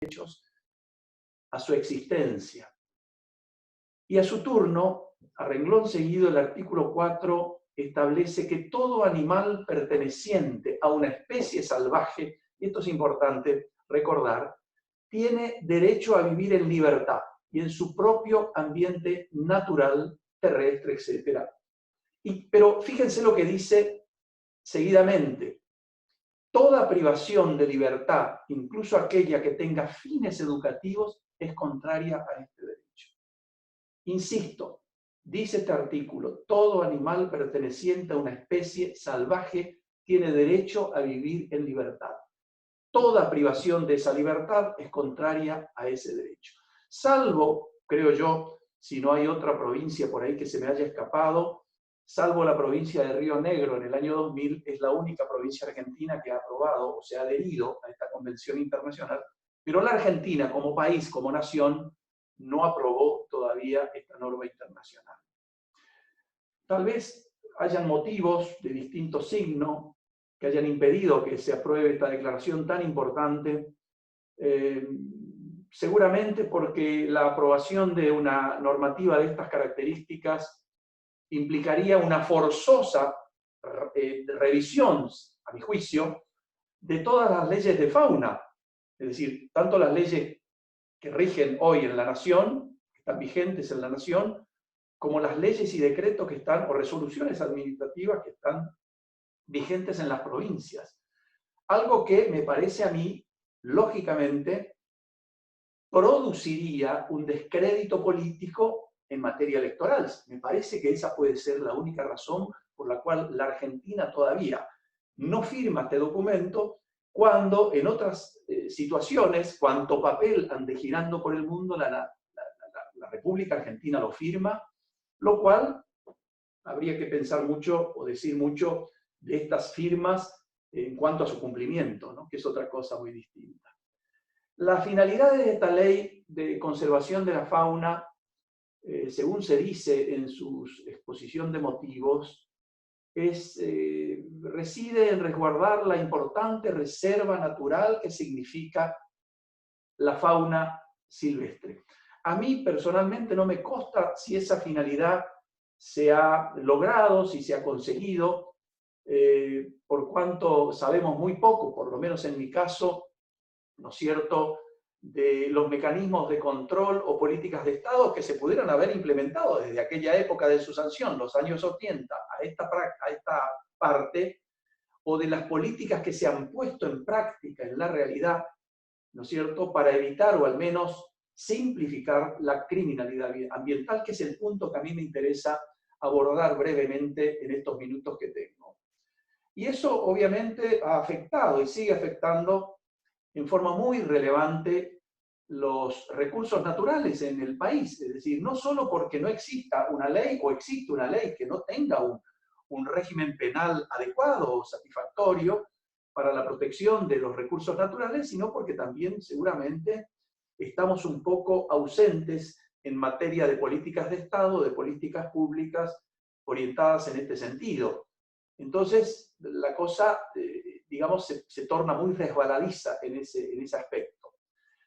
derechos a su existencia. Y a su turno, a renglón seguido, el artículo 4 establece que todo animal perteneciente a una especie salvaje, y esto es importante recordar, tiene derecho a vivir en libertad y en su propio ambiente natural, terrestre, etc. Pero fíjense lo que dice seguidamente: toda privación de libertad, incluso aquella que tenga fines educativos, es contraria a este derecho. Insisto, dice este artículo, todo animal perteneciente a una especie salvaje tiene derecho a vivir en libertad. Toda privación de esa libertad es contraria a ese derecho. Salvo, creo yo, si no hay otra provincia por ahí que se me haya escapado, salvo la provincia de Río Negro en el año 2000, es la única provincia argentina que ha aprobado o se ha adherido a esta convención internacional, pero la Argentina como país, como nación, no aprobó todavía esta norma internacional. Tal vez hayan motivos de distinto signo que hayan impedido que se apruebe esta declaración tan importante, seguramente porque la aprobación de una normativa de estas características implicaría una forzosa revisión, a mi juicio, de todas las leyes de fauna, es decir, tanto las leyes que rigen hoy en la nación, que están vigentes en la nación, como las leyes y decretos que están, o resoluciones administrativas que están vigentes en las provincias. Algo que me parece a mí, lógicamente, produciría un descrédito político en materia electoral. Me parece que esa puede ser la única razón por la cual la Argentina todavía no firma este documento, cuando en otras situaciones, cuanto papel ande girando por el mundo, la República Argentina lo firma, lo cual habría que pensar mucho o decir mucho de estas firmas en cuanto a su cumplimiento, ¿no? Que es otra cosa muy distinta. La finalidad de esta ley de conservación de la fauna, según se dice en su exposición de motivos, reside en resguardar la importante reserva natural que significa la fauna silvestre. A mí personalmente no me consta si esa finalidad se ha logrado, si se ha conseguido, por cuanto sabemos muy poco, por lo menos en mi caso, ¿no es cierto?, de los mecanismos de control o políticas de Estado que se pudieran haber implementado desde aquella época de su sanción, los años 80, a esta parte, o de las políticas que se han puesto en práctica en la realidad, ¿no es cierto?, para evitar o al menos simplificar la criminalidad ambiental, que es el punto que a mí me interesa abordar brevemente en estos minutos que tengo. Y eso obviamente ha afectado y sigue afectando en forma muy relevante los recursos naturales en el país. Es decir, no solo porque no exista una ley o existe una ley que no tenga un régimen penal adecuado o satisfactorio para la protección de los recursos naturales, sino porque también seguramente estamos un poco ausentes en materia de políticas de Estado, de políticas públicas orientadas en este sentido. Entonces, la cosa, digamos, se torna muy resbaladiza en ese aspecto.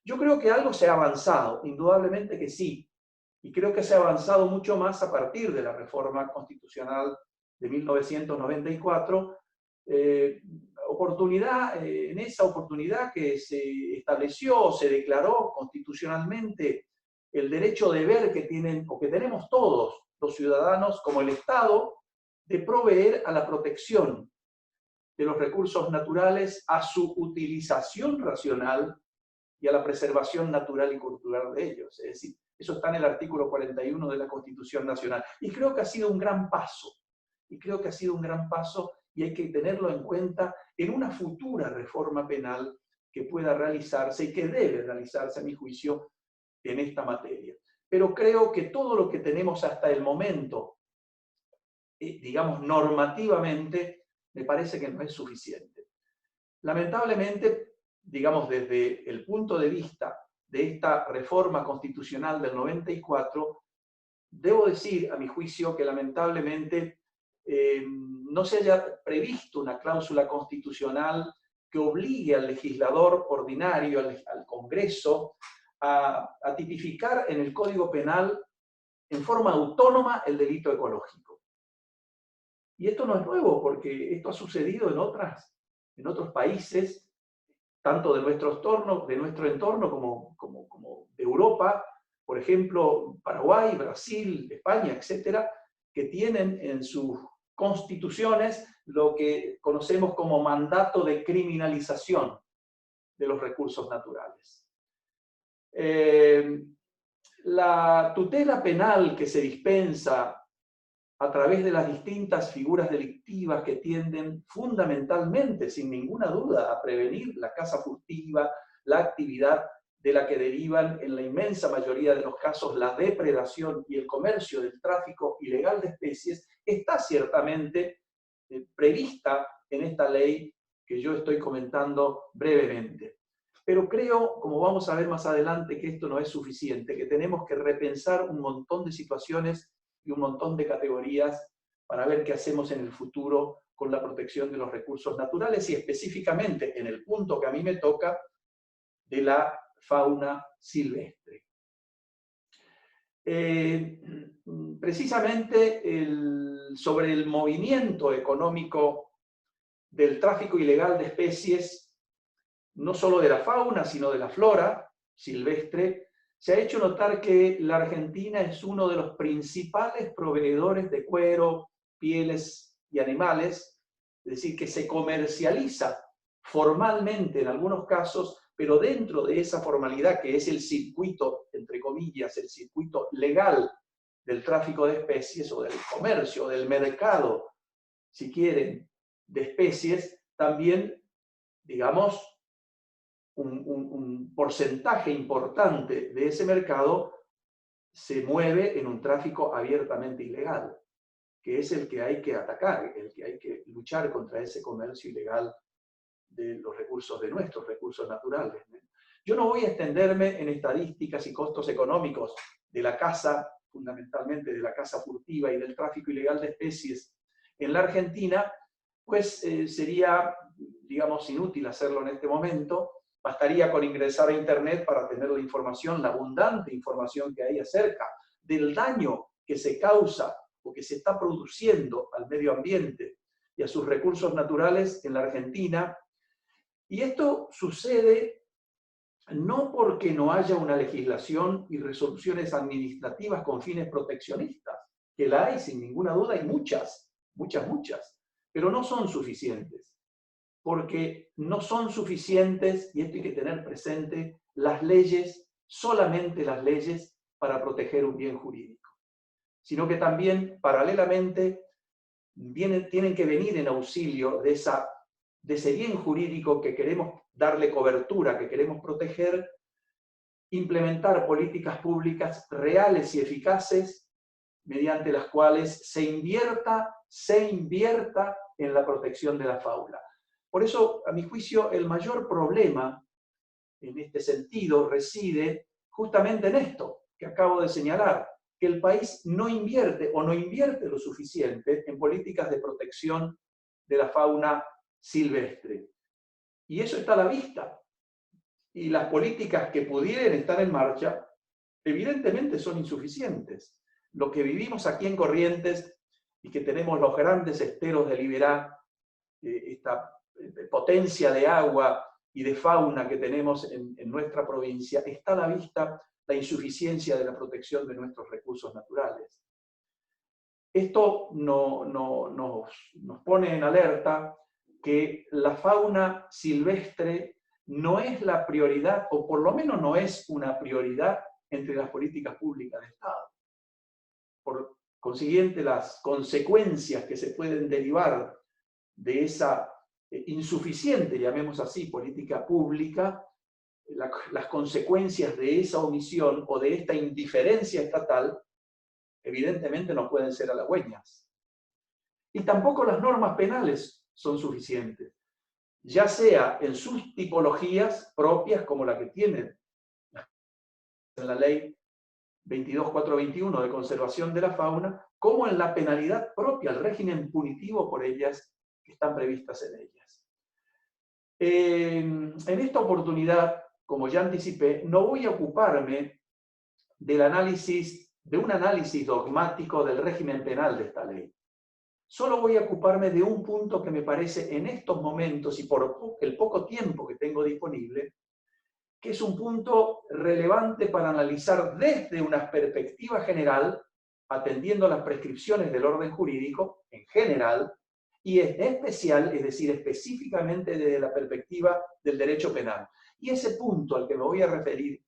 Yo creo que algo se ha avanzado, indudablemente que sí, y creo que se ha avanzado mucho más a partir de la reforma constitucional de 1994, en esa oportunidad que se estableció, se declaró constitucionalmente el derecho de ver que tienen, o que tenemos todos los ciudadanos, como el Estado, de proveer a la protección de los recursos naturales, a su utilización racional y a la preservación natural y cultural de ellos. Es decir, eso está en el artículo 41 de la Constitución Nacional. Y creo que ha sido un gran paso. Y hay que tenerlo en cuenta en una futura reforma penal que pueda realizarse y que debe realizarse, a mi juicio, en esta materia. Pero creo que todo lo que tenemos hasta el momento, digamos, normativamente, me parece que no es suficiente. Lamentablemente, digamos, desde el punto de vista de esta reforma constitucional del 94, debo decir, a mi juicio, que lamentablemente no se haya previsto una cláusula constitucional que obligue al legislador ordinario, al Congreso, a tipificar en el Código Penal en forma autónoma el delito ecológico. Y esto no es nuevo, porque esto ha sucedido en otros países, tanto de nuestro entorno como de Europa, por ejemplo, Paraguay, Brasil, España, etcétera, que tienen en sus constituciones lo que conocemos como mandato de criminalización de los recursos naturales. La tutela penal que se dispensa a través de las distintas figuras delictivas que tienden fundamentalmente, sin ninguna duda, a prevenir la caza furtiva, la actividad de la que derivan en la inmensa mayoría de los casos la depredación y el comercio del tráfico ilegal de especies, está ciertamente prevista en esta ley que yo estoy comentando brevemente. Pero creo, como vamos a ver más adelante, que esto no es suficiente, que tenemos que repensar un montón de situaciones y un montón de categorías para ver qué hacemos en el futuro con la protección de los recursos naturales y específicamente en el punto que a mí me toca de la fauna silvestre. Precisamente sobre el movimiento económico del tráfico ilegal de especies, no solo de la fauna, sino de la flora silvestre, se ha hecho notar que la Argentina es uno de los principales proveedores de cuero, pieles y animales, es decir, que se comercializa formalmente en algunos casos, pero dentro de esa formalidad que es el circuito, entre comillas, el circuito legal del tráfico de especies o del comercio, del mercado, si quieren, de especies, también, digamos, un porcentaje importante de ese mercado se mueve en un tráfico abiertamente ilegal, que es el que hay que atacar, el que hay que luchar contra ese comercio ilegal de los recursos, de nuestros recursos naturales. Yo no voy a extenderme en estadísticas y costos económicos de la caza, fundamentalmente de la caza furtiva y del tráfico ilegal de especies en la Argentina, pues sería, digamos, inútil hacerlo en este momento. Bastaría con ingresar a Internet para tener la información, la abundante información que hay acerca del daño que se causa o que se está produciendo al medio ambiente y a sus recursos naturales en la Argentina. Y esto sucede no porque no haya una legislación y resoluciones administrativas con fines proteccionistas, que la hay sin ninguna duda y muchas, pero no son suficientes. Porque no son suficientes, y esto hay que tener presente, las leyes, solamente las leyes para proteger un bien jurídico, sino que también, paralelamente, tienen que venir en auxilio de ese bien jurídico que queremos darle cobertura, que queremos proteger, implementar políticas públicas reales y eficaces mediante las cuales se invierta en la protección de la fauna. Por eso, a mi juicio, el mayor problema en este sentido reside justamente en esto que acabo de señalar, que el país no invierte o no invierte lo suficiente en políticas de protección de la fauna silvestre. Y eso está a la vista. Y las políticas que pudieran estar en marcha, evidentemente son insuficientes. Lo que vivimos aquí en Corrientes y que tenemos los grandes esteros de Liberá, esta potencia de agua y de fauna que tenemos en nuestra provincia, está a la vista la insuficiencia de la protección de nuestros recursos naturales. Esto nos pone en alerta que la fauna silvestre no es la prioridad, o por lo menos no es una prioridad entre las políticas públicas de Estado. Por consiguiente, las consecuencias que se pueden derivar de esa insuficiente, llamemos así, política pública, las consecuencias de esa omisión o de esta indiferencia estatal, evidentemente no pueden ser halagüeñas. Y tampoco las normas penales son suficientes, ya sea en sus tipologías propias, como la que tienen en la ley 22.421 de conservación de la fauna, como en la penalidad propia, el régimen punitivo por ellas que están previstas en ellas. En esta oportunidad, como ya anticipé, no voy a ocuparme de un análisis dogmático del régimen penal de esta ley. Solo voy a ocuparme de un punto que me parece en estos momentos y por el poco tiempo que tengo disponible, que es un punto relevante para analizar desde una perspectiva general, atendiendo las prescripciones del orden jurídico en general, y en especial, es decir, específicamente desde la perspectiva del derecho penal. Y ese punto al que me voy a referir,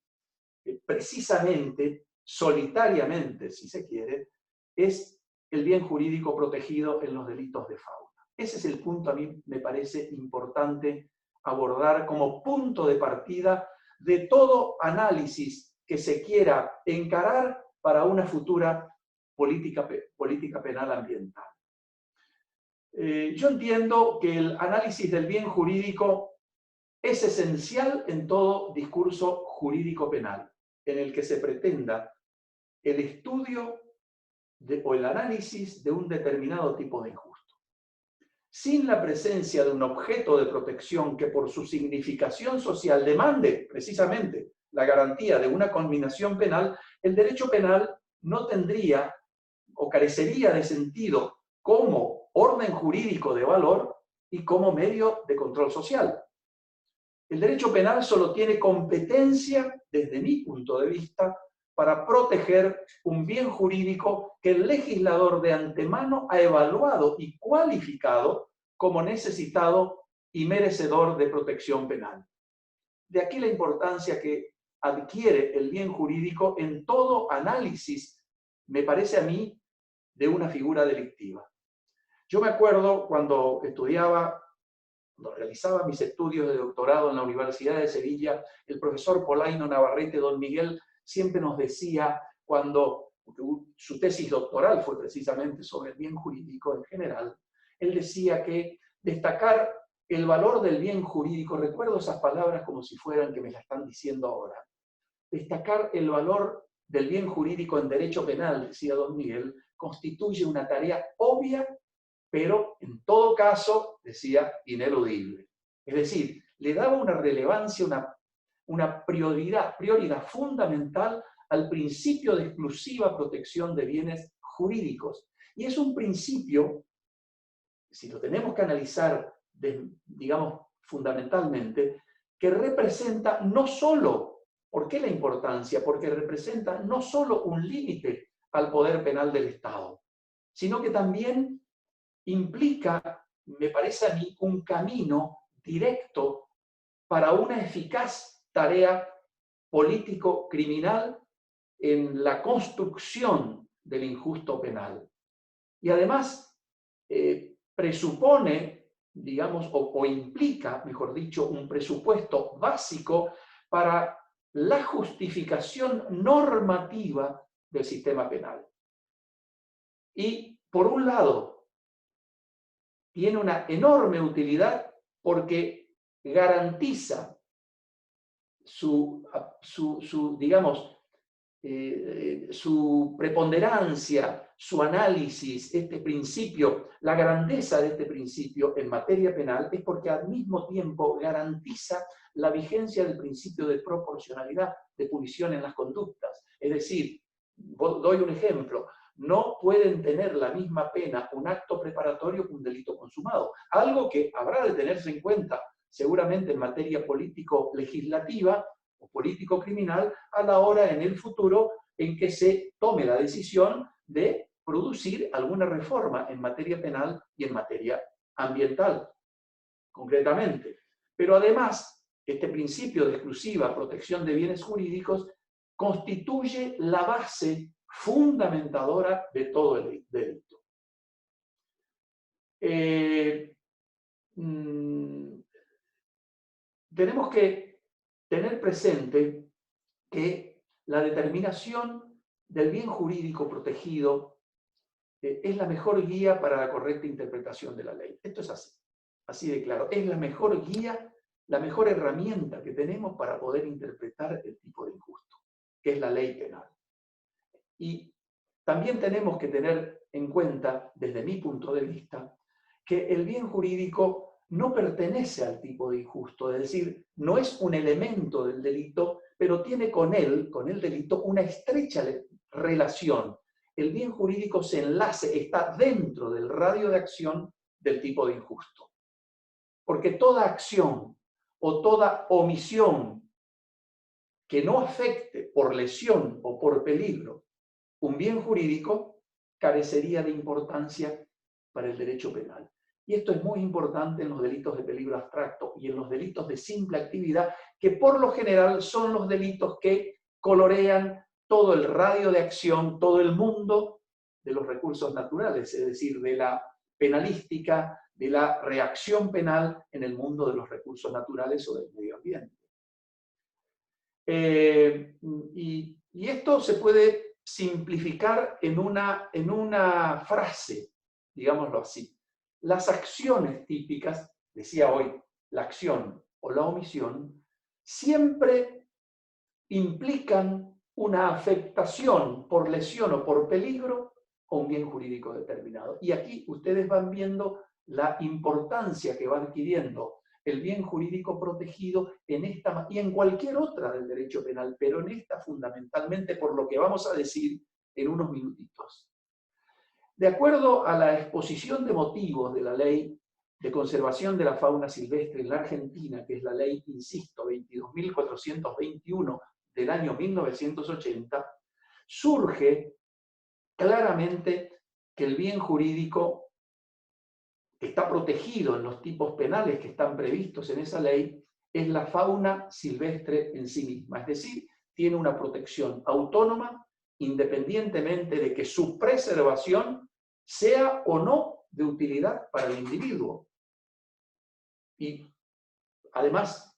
precisamente, solitariamente, si se quiere, es el bien jurídico protegido en los delitos de fauna. Ese es el punto, a mí me parece importante abordar como punto de partida de todo análisis que se quiera encarar para una futura política penal ambiental. Yo entiendo que el análisis del bien jurídico es esencial en todo discurso jurídico penal, en el que se pretenda el estudio o el análisis de un determinado tipo de injusto. Sin la presencia de un objeto de protección que por su significación social demande precisamente la garantía de una conminación penal, el derecho penal no tendría o carecería de sentido como orden jurídico de valor y como medio de control social. El derecho penal solo tiene competencia, desde mi punto de vista, para proteger un bien jurídico que el legislador de antemano ha evaluado y cualificado como necesitado y merecedor de protección penal. De aquí la importancia que adquiere el bien jurídico en todo análisis, me parece a mí, de una figura delictiva. Yo me acuerdo cuando realizaba mis estudios de doctorado en la Universidad de Sevilla, el profesor Polaino Navarrete, don Miguel, siempre nos decía, cuando su tesis doctoral fue precisamente sobre el bien jurídico en general, él decía que destacar el valor del bien jurídico, recuerdo esas palabras como si fueran que me las están diciendo ahora, destacar el valor del bien jurídico en derecho penal, decía don Miguel, constituye una tarea obvia, pero en todo caso, decía, ineludible. Es decir, le daba una relevancia, una prioridad fundamental al principio de exclusiva protección de bienes jurídicos. Y es un principio, si lo tenemos que analizar, digamos, fundamentalmente, que representa no solo, ¿por qué la importancia? Porque representa no solo un límite al poder penal del Estado, sino que también implica, me parece a mí, un camino directo para una eficaz tarea político-criminal en la construcción del injusto penal. Y además presupone, digamos, o implica, mejor dicho, un presupuesto básico para la justificación normativa del sistema penal. Y, por un lado, tiene una enorme utilidad porque garantiza digamos, su preponderancia, su análisis, este principio, la grandeza de este principio en materia penal es porque al mismo tiempo garantiza la vigencia del principio de proporcionalidad de punición en las conductas. Es decir, doy un ejemplo, no pueden tener la misma pena un acto preparatorio que un delito consumado, algo que habrá de tenerse en cuenta seguramente en materia político-legislativa o político-criminal a la hora en el futuro en que se tome la decisión de producir alguna reforma en materia penal y en materia ambiental, concretamente. Pero además, este principio de exclusiva protección de bienes jurídicos constituye la base fundamentadora de todo el delito. Tenemos que tener presente que la determinación del bien jurídico protegido es la mejor guía para la correcta interpretación de la ley. Esto es así de claro. Es la mejor guía, la mejor herramienta que tenemos para poder interpretar el tipo de injusto, que es la ley penal. Y también tenemos que tener en cuenta, desde mi punto de vista, que el bien jurídico no pertenece al tipo de injusto, es decir, no es un elemento del delito, pero tiene con el delito, una estrecha relación. El bien jurídico se enlace, está dentro del radio de acción del tipo de injusto. Porque toda acción o toda omisión que no afecte por lesión o por peligro un bien jurídico carecería de importancia para el derecho penal. Y esto es muy importante en los delitos de peligro abstracto y en los delitos de simple actividad, que por lo general son los delitos que colorean todo el radio de acción, todo el mundo de los recursos naturales, es decir, de la penalística, de la reacción penal en el mundo de los recursos naturales o del medio ambiente. Y esto se puede simplificar en una frase, digámoslo así. Las acciones típicas, decía hoy, la acción o la omisión, siempre implican una afectación por lesión o por peligro a un bien jurídico determinado. Y aquí ustedes van viendo la importancia que va adquiriendo el bien jurídico protegido en esta y en cualquier otra del derecho penal, pero en esta fundamentalmente por lo que vamos a decir en unos minutitos. De acuerdo a la exposición de motivos de la Ley de Conservación de la Fauna Silvestre en la Argentina, que es la ley, insisto, 22.421 del año 1980, surge claramente que el bien jurídico que está protegido en los tipos penales que están previstos en esa ley es la fauna silvestre en sí misma, es decir, tiene una protección autónoma independientemente de que su preservación sea o no de utilidad para el individuo. Y además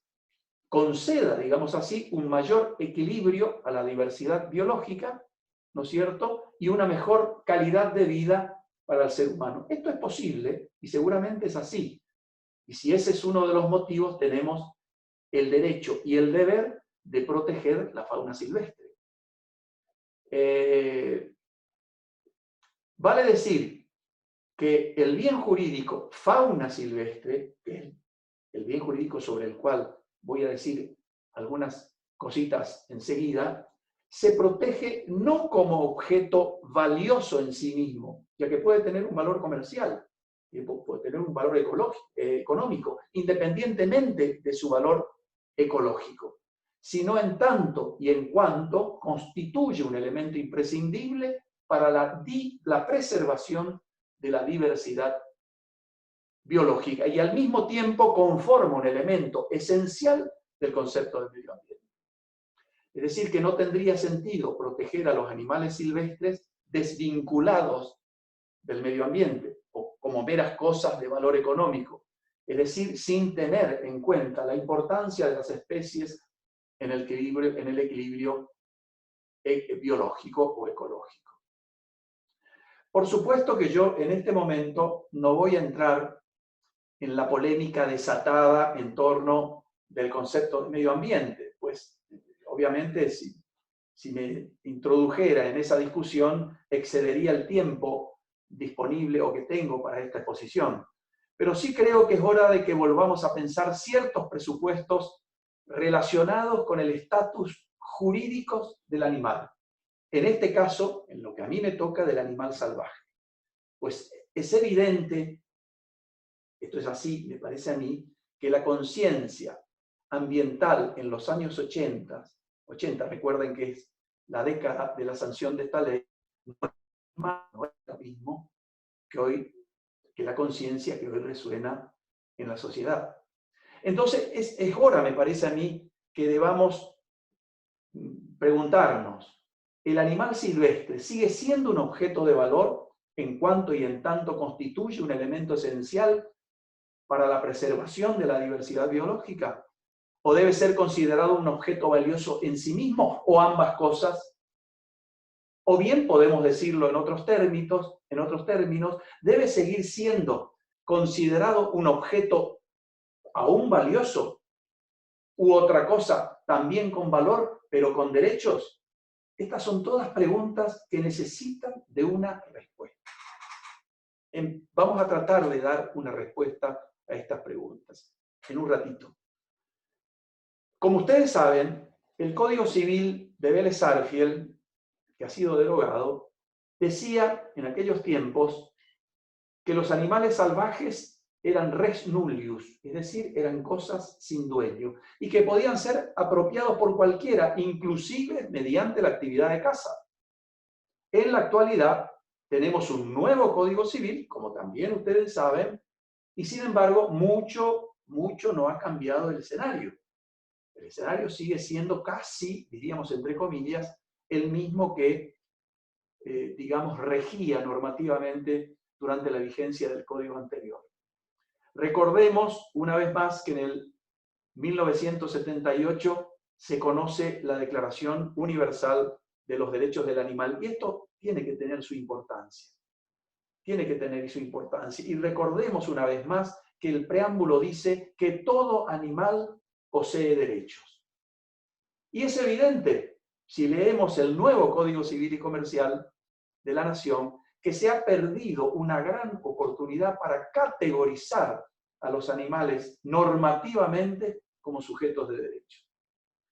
conceda, digamos así, un mayor equilibrio a la diversidad biológica, ¿no es cierto? Y una mejor calidad de vida para el ser humano. Esto es posible y seguramente es así. Y si ese es uno de los motivos, tenemos el derecho y el deber de proteger la fauna silvestre. Vale decir que el bien jurídico fauna silvestre, que es el bien jurídico sobre el cual voy a decir algunas cositas enseguida, se protege no como objeto valioso en sí mismo, ya que puede tener un valor comercial, puede tener un valor económico, independientemente de su valor ecológico, sino en tanto y en cuanto constituye un elemento imprescindible para la preservación de la diversidad biológica y al mismo tiempo conforma un elemento esencial del concepto de medio ambiente. Es decir, que no tendría sentido proteger a los animales silvestres desvinculados del medio ambiente o como meras cosas de valor económico, es decir, sin tener en cuenta la importancia de las especies en el equilibrio biológico o ecológico. Por supuesto que yo en este momento no voy a entrar en la polémica desatada en torno del concepto de medio ambiente, pues obviamente si me introdujera en esa discusión excedería el tiempo disponible o que tengo para esta exposición. Pero sí creo que es hora de que volvamos a pensar ciertos presupuestos relacionados con el estatus jurídico del animal. En este caso, en lo que a mí me toca, del animal salvaje. Pues es evidente, esto es así, me parece a mí, que la conciencia ambiental en los años 80, recuerden que es la década de la sanción de esta ley, no es lo mismo que hoy, que la conciencia que hoy resuena en la sociedad. Entonces, es hora, me parece a mí, que debamos preguntarnos, ¿el animal silvestre sigue siendo un objeto de valor en cuanto y en tanto constituye un elemento esencial para la preservación de la diversidad biológica? ¿O debe ser considerado un objeto valioso en sí mismo, o ambas cosas? O bien podemos decirlo en otros términos, debe seguir siendo considerado un objeto aún valioso, u otra cosa también con valor, pero con derechos. Estas son todas preguntas que necesitan de una respuesta. Vamos a tratar de dar una respuesta a estas preguntas en un ratito. Como ustedes saben, el Código Civil de Vélez Sarsfield, que ha sido derogado, decía en aquellos tiempos que los animales salvajes eran res nullius, es decir, eran cosas sin dueño, y que podían ser apropiados por cualquiera, inclusive mediante la actividad de caza. En la actualidad tenemos un nuevo Código Civil, como también ustedes saben, y sin embargo mucho no ha cambiado el escenario. El escenario sigue siendo casi, diríamos entre comillas, el mismo que, digamos, regía normativamente durante la vigencia del código anterior. Recordemos una vez más que en el 1978 se conoce la Declaración Universal de los Derechos del Animal, y esto tiene que tener su importancia. Tiene que tener su importancia. Y recordemos una vez más que el preámbulo dice que todo animal posee derechos. Y es evidente, si leemos el nuevo Código Civil y Comercial de la Nación, que se ha perdido una gran oportunidad para categorizar a los animales normativamente como sujetos de derecho.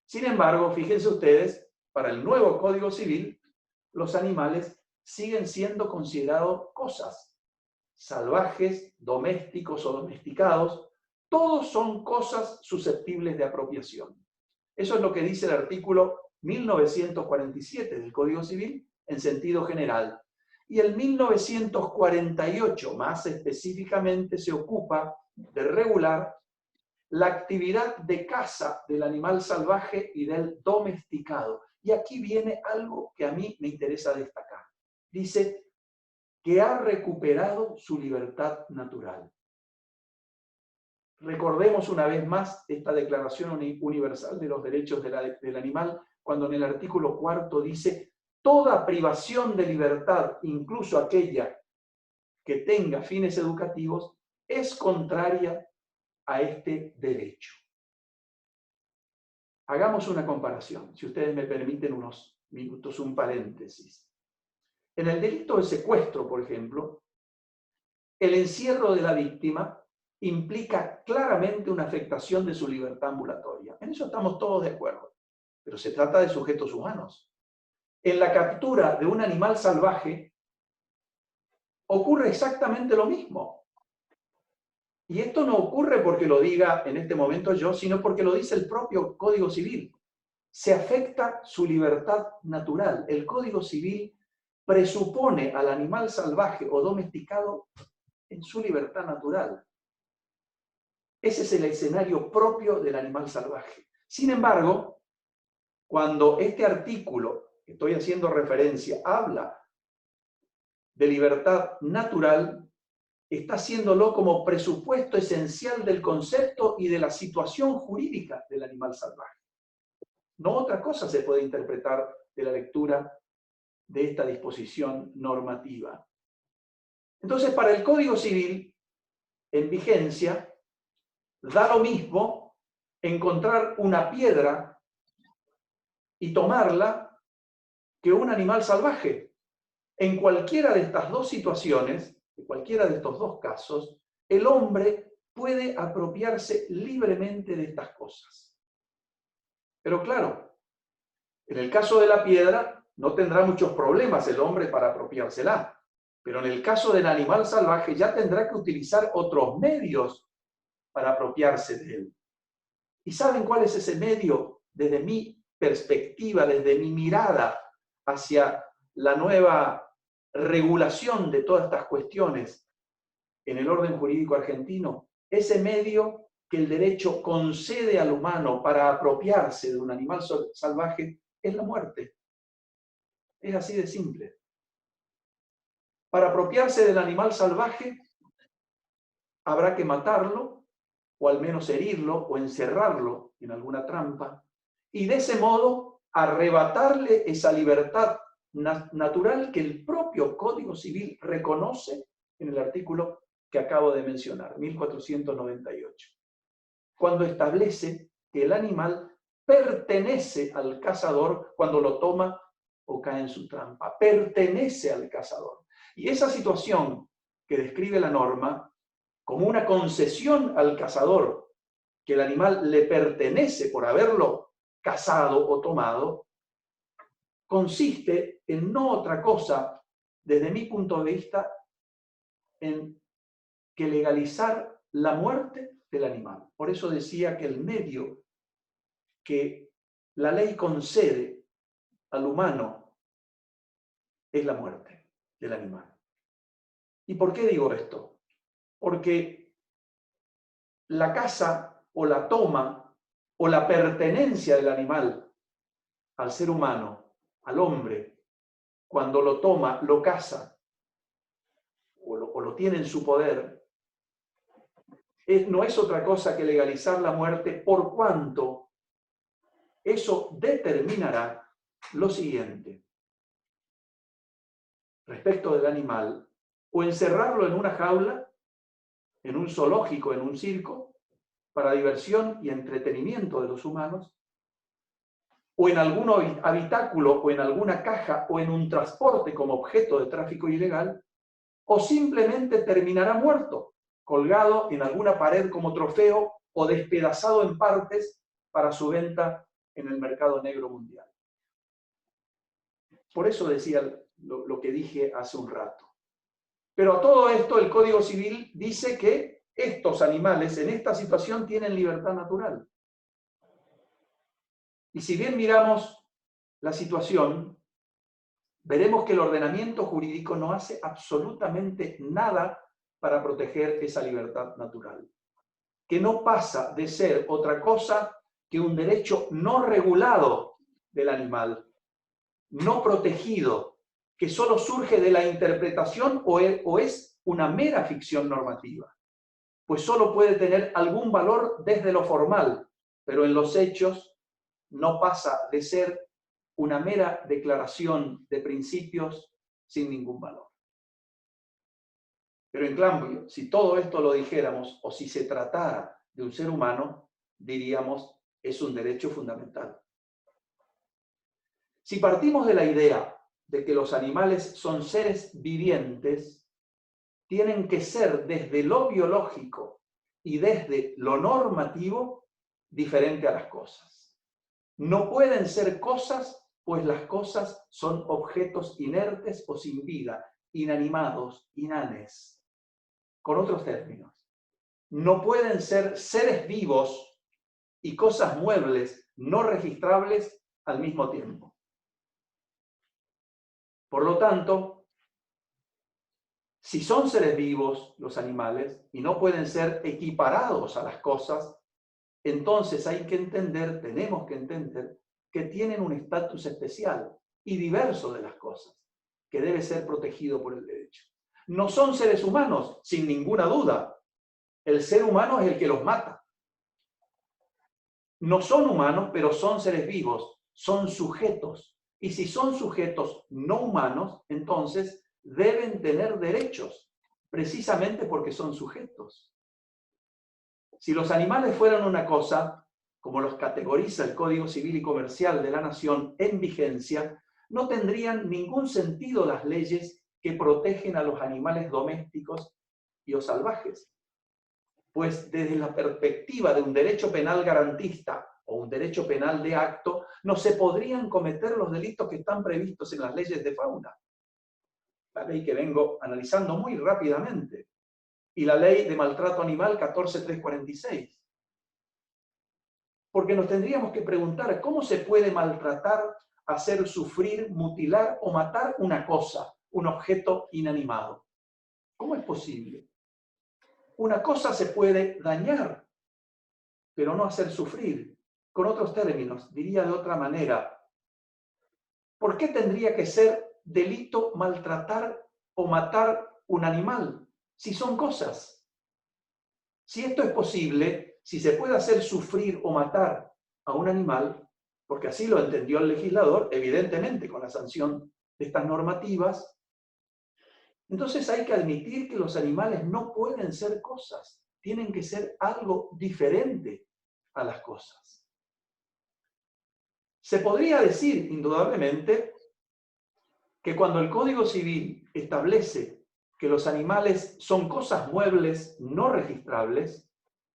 Sin embargo, fíjense ustedes, para el nuevo Código Civil, los animales siguen siendo considerados cosas salvajes, domésticos o domesticados, todos son cosas susceptibles de apropiación. Eso es lo que dice el artículo 1947 del Código Civil en sentido general. Y el 1948, más específicamente, se ocupa de regular la actividad de caza del animal salvaje y del domesticado. Y aquí viene algo que a mí me interesa destacar. Dice que ha recuperado su libertad natural. Recordemos una vez más esta Declaración Universal de los Derechos del Animal, cuando en el artículo 4 dice: toda privación de libertad, incluso aquella que tenga fines educativos, es contraria a este derecho. Hagamos una comparación, si ustedes me permiten unos minutos, un paréntesis. En el delito de secuestro, por ejemplo, el encierro de la víctima implica claramente una afectación de su libertad ambulatoria. En eso estamos todos de acuerdo, pero se trata de sujetos humanos. En la captura de un animal salvaje ocurre exactamente lo mismo. Y esto no ocurre porque lo diga en este momento yo, sino porque lo dice el propio Código Civil. Se afecta su libertad natural. El Código Civil presupone al animal salvaje o domesticado en su libertad natural. Ese es el escenario propio del animal salvaje. Sin embargo, cuando este artículo que estoy haciendo referencia habla de libertad natural, está haciéndolo como presupuesto esencial del concepto y de la situación jurídica del animal salvaje. No otra cosa se puede interpretar de la lectura de esta disposición normativa. Entonces, para el Código Civil en vigencia, da lo mismo encontrar una piedra y tomarla que un animal salvaje. En cualquiera de estas dos situaciones, en cualquiera de estos dos casos, el hombre puede apropiarse libremente de estas cosas. Pero claro, en el caso de la piedra no tendrá muchos problemas el hombre para apropiársela. Pero en el caso del animal salvaje ya tendrá que utilizar otros medios para apropiarse de él. ¿Y saben cuál es ese medio? Desde mi perspectiva, desde mi mirada hacia la nueva regulación de todas estas cuestiones en el orden jurídico argentino, ese medio que el derecho concede al humano para apropiarse de un animal salvaje es la muerte. Es así de simple. Para apropiarse del animal salvaje habrá que matarlo, o al menos herirlo o encerrarlo en alguna trampa, y de ese modo arrebatarle esa libertad natural que el propio Código Civil reconoce en el artículo que acabo de mencionar, 1498, cuando establece que el animal pertenece al cazador cuando lo toma o cae en su trampa, pertenece al cazador. Y esa situación que describe la norma como una concesión al cazador, que el animal le pertenece por haberlo cazado o tomado, consiste en no otra cosa, desde mi punto de vista, en que legalizar la muerte del animal. Por eso decía que el medio que la ley concede al humano es la muerte del animal. ¿Y por qué digo esto? Porque la caza o la toma o la pertenencia del animal al ser humano, al hombre, cuando lo toma, lo caza o lo tiene en su poder, no es otra cosa que legalizar la muerte, por cuanto eso determinará lo siguiente respecto del animal: o encerrarlo en una jaula, en un zoológico, en un circo, para diversión y entretenimiento de los humanos, o en algún habitáculo, o en alguna caja, o en un transporte como objeto de tráfico ilegal, o simplemente terminará muerto, colgado en alguna pared como trofeo o despedazado en partes para su venta en el mercado negro mundial. Por eso decía lo que dije hace un rato. Pero a todo esto el Código Civil dice que estos animales en esta situación tienen libertad natural. Y si bien miramos la situación, veremos que el ordenamiento jurídico no hace absolutamente nada para proteger esa libertad natural, que no pasa de ser otra cosa que un derecho no regulado del animal, no protegido, que solo surge de la interpretación o es una mera ficción normativa, pues solo puede tener algún valor desde lo formal, pero en los hechos no pasa de ser una mera declaración de principios sin ningún valor. Pero en cambio, si todo esto lo dijéramos o si se tratara de un ser humano, diríamos es un derecho fundamental. Si partimos de la idea de que los animales son seres vivientes, tienen que ser desde lo biológico y desde lo normativo diferente a las cosas. No pueden ser cosas, pues las cosas son objetos inertes o sin vida, inanimados, inanes. Con otros términos, no pueden ser seres vivos y cosas muebles no registrables al mismo tiempo. Por lo tanto, si son seres vivos los animales y no pueden ser equiparados a las cosas, entonces hay que entender, tenemos que entender, que tienen un estatus especial y diverso de las cosas, que debe ser protegido por el derecho. No son seres humanos, sin ninguna duda. El ser humano es el que los mata. No son humanos, pero son seres vivos, son sujetos. Y si son sujetos no humanos, entonces deben tener derechos, precisamente porque son sujetos. Si los animales fueran una cosa, como los categoriza el Código Civil y Comercial de la Nación en vigencia, no tendrían ningún sentido las leyes que protegen a los animales domésticos y o salvajes. Pues desde la perspectiva de un derecho penal garantista o un derecho penal de acto, no se podrían cometer los delitos que están previstos en las leyes de fauna. La ley que vengo analizando muy rápidamente. Y la ley de maltrato animal 14346. Porque nos tendríamos que preguntar cómo se puede maltratar, hacer sufrir, mutilar o matar una cosa, un objeto inanimado. ¿Cómo es posible? Una cosa se puede dañar, pero no hacer sufrir. Con otros términos, diría de otra manera, ¿por qué tendría que ser delito maltratar o matar un animal si son cosas? Si esto es posible, si se puede hacer sufrir o matar a un animal, porque así lo entendió el legislador, evidentemente con la sanción de estas normativas, entonces hay que admitir que los animales no pueden ser cosas, tienen que ser algo diferente a las cosas. Se podría decir, indudablemente, que cuando el Código Civil establece que los animales son cosas muebles no registrables,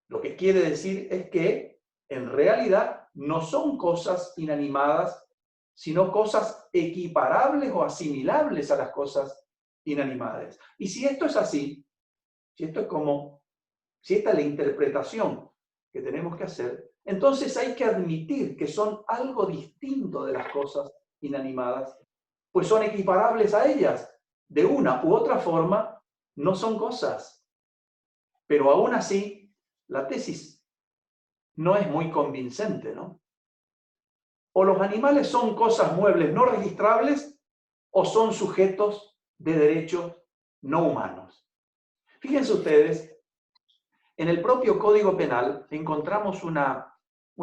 lo que quiere decir es que en realidad no son cosas inanimadas, sino cosas equiparables o asimilables a las cosas inanimadas. Y si esto es así, si esta es la interpretación que tenemos que hacer, entonces hay que admitir que son algo distinto de las cosas inanimadas, pues son equiparables a ellas. De una u otra forma, no son cosas. Pero aún así, la tesis no es muy convincente, ¿no? O los animales son cosas muebles no registrables, o son sujetos de derechos no humanos. Fíjense ustedes, en el propio Código Penal encontramos un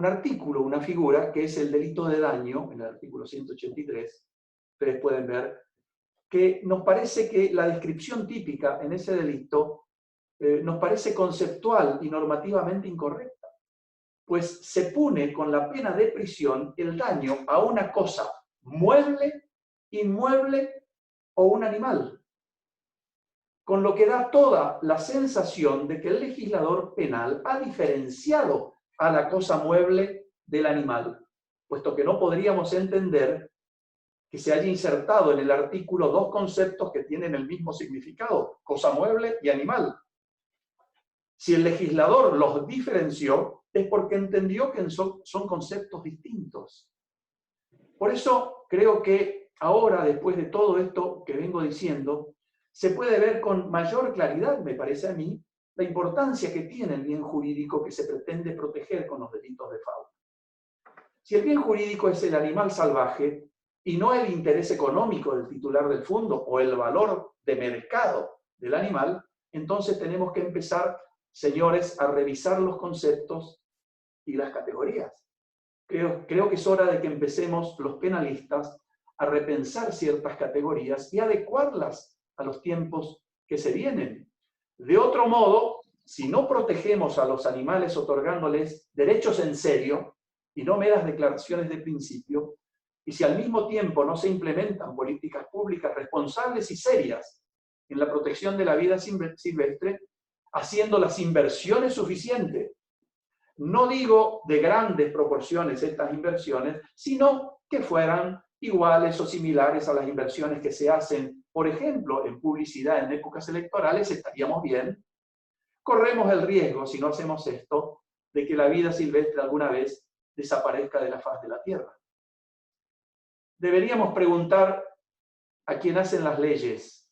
artículo, una figura, que es el delito de daño, en el artículo 183, ustedes pueden ver, que nos parece que la descripción típica en ese delito nos parece conceptual y normativamente incorrecta, pues se pune con la pena de prisión el daño a una cosa mueble, inmueble o un animal, con lo que da toda la sensación de que el legislador penal ha diferenciado a la cosa mueble del animal, puesto que no podríamos entender que se haya insertado en el artículo dos conceptos que tienen el mismo significado, cosa mueble y animal. Si el legislador los diferenció, es porque entendió que son conceptos distintos. Por eso creo que ahora, después de todo esto que vengo diciendo, se puede ver con mayor claridad, me parece a mí, la importancia que tiene el bien jurídico que se pretende proteger con los delitos de fauna. Si el bien jurídico es el animal salvaje y no el interés económico del titular del fondo o el valor de mercado del animal, entonces tenemos que empezar, señores, a revisar los conceptos y las categorías. Creo que es hora de que empecemos los penalistas a repensar ciertas categorías y adecuarlas a los tiempos que se vienen. De otro modo, si no protegemos a los animales otorgándoles derechos en serio y no meras declaraciones de principio, y si al mismo tiempo no se implementan políticas públicas responsables y serias en la protección de la vida silvestre, haciendo las inversiones suficientes, no digo de grandes proporciones estas inversiones, sino que fueran iguales o similares a las inversiones que se hacen, por ejemplo, en publicidad en épocas electorales, estaríamos bien. Corremos el riesgo, si no hacemos esto, de que la vida silvestre alguna vez desaparezca de la faz de la Tierra. Deberíamos preguntar a quien hacen las leyes,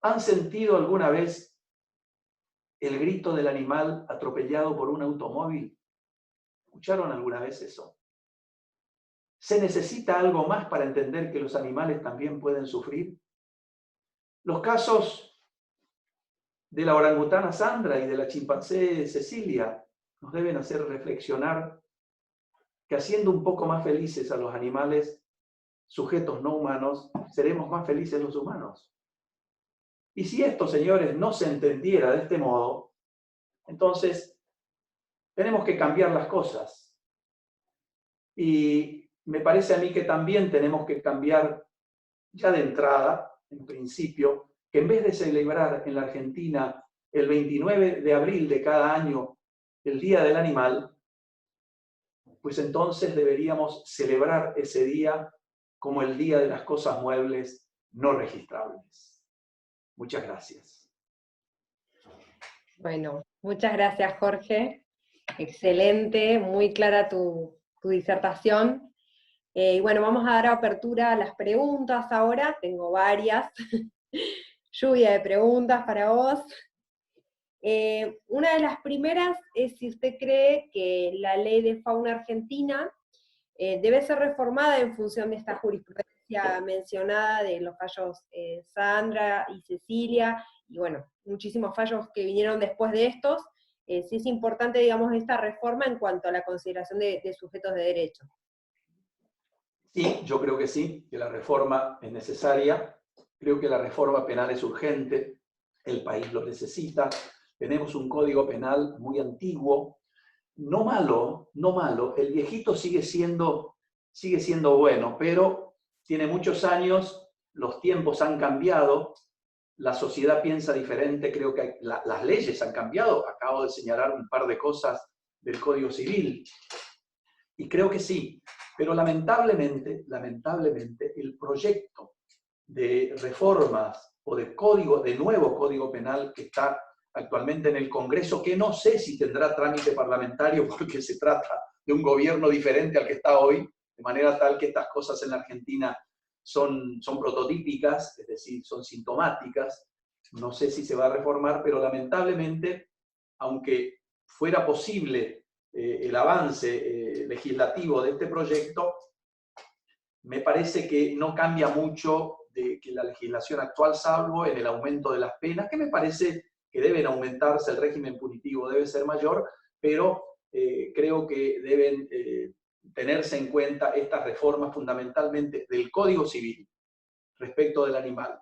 ¿han sentido alguna vez el grito del animal atropellado por un automóvil? ¿Escucharon alguna vez eso? ¿Se necesita algo más para entender que los animales también pueden sufrir? Los casos de la orangutana Sandra y de la chimpancé Cecilia nos deben hacer reflexionar que haciendo un poco más felices a los animales, sujetos no humanos, seremos más felices los humanos. Y si esto, señores, no se entendiera de este modo, entonces tenemos que cambiar las cosas. Y me parece a mí que también tenemos que cambiar ya de entrada, en principio, que en vez de celebrar en la Argentina el 29 de abril de cada año el Día del Animal, pues entonces deberíamos celebrar ese día como el Día de las Cosas Muebles no registrables. Muchas gracias. Bueno, muchas gracias, Jorge. Excelente, muy clara tu disertación. Y bueno, vamos a dar apertura a las preguntas ahora. Tengo varias. Lluvia de preguntas para vos. Una de las primeras es si usted cree que la ley de fauna argentina debe ser reformada en función de esta jurisprudencia mencionada de los fallos Sandra y Cecilia, y bueno, muchísimos fallos que vinieron después de estos, si es importante, digamos, esta reforma en cuanto a la consideración de sujetos de derecho. Sí, yo creo que sí, que la reforma es necesaria. Creo que la reforma penal es urgente, el país lo necesita. Tenemos un código penal muy antiguo, no malo, no malo. El viejito sigue siendo bueno, pero tiene muchos años, los tiempos han cambiado la sociedad piensa diferente, creo que las leyes han cambiado. Acabo de señalar un par de cosas del Código Civil, y creo que sí, pero lamentablemente, el proyecto de reformas o de nuevo Código Penal que está actualmente en el Congreso, que no sé si tendrá trámite parlamentario porque se trata de un gobierno diferente al que está hoy, de manera tal que estas cosas en la Argentina son prototípicas, es decir, son sintomáticas. No sé si se va a reformar, pero lamentablemente, aunque fuera posible el avance legislativo de este proyecto, me parece que no cambia mucho de que la legislación actual, salvo en el aumento de las penas, que me parece que deben aumentarse, el régimen punitivo debe ser mayor, pero creo que deben tenerse en cuenta estas reformas fundamentalmente del Código Civil respecto del animal.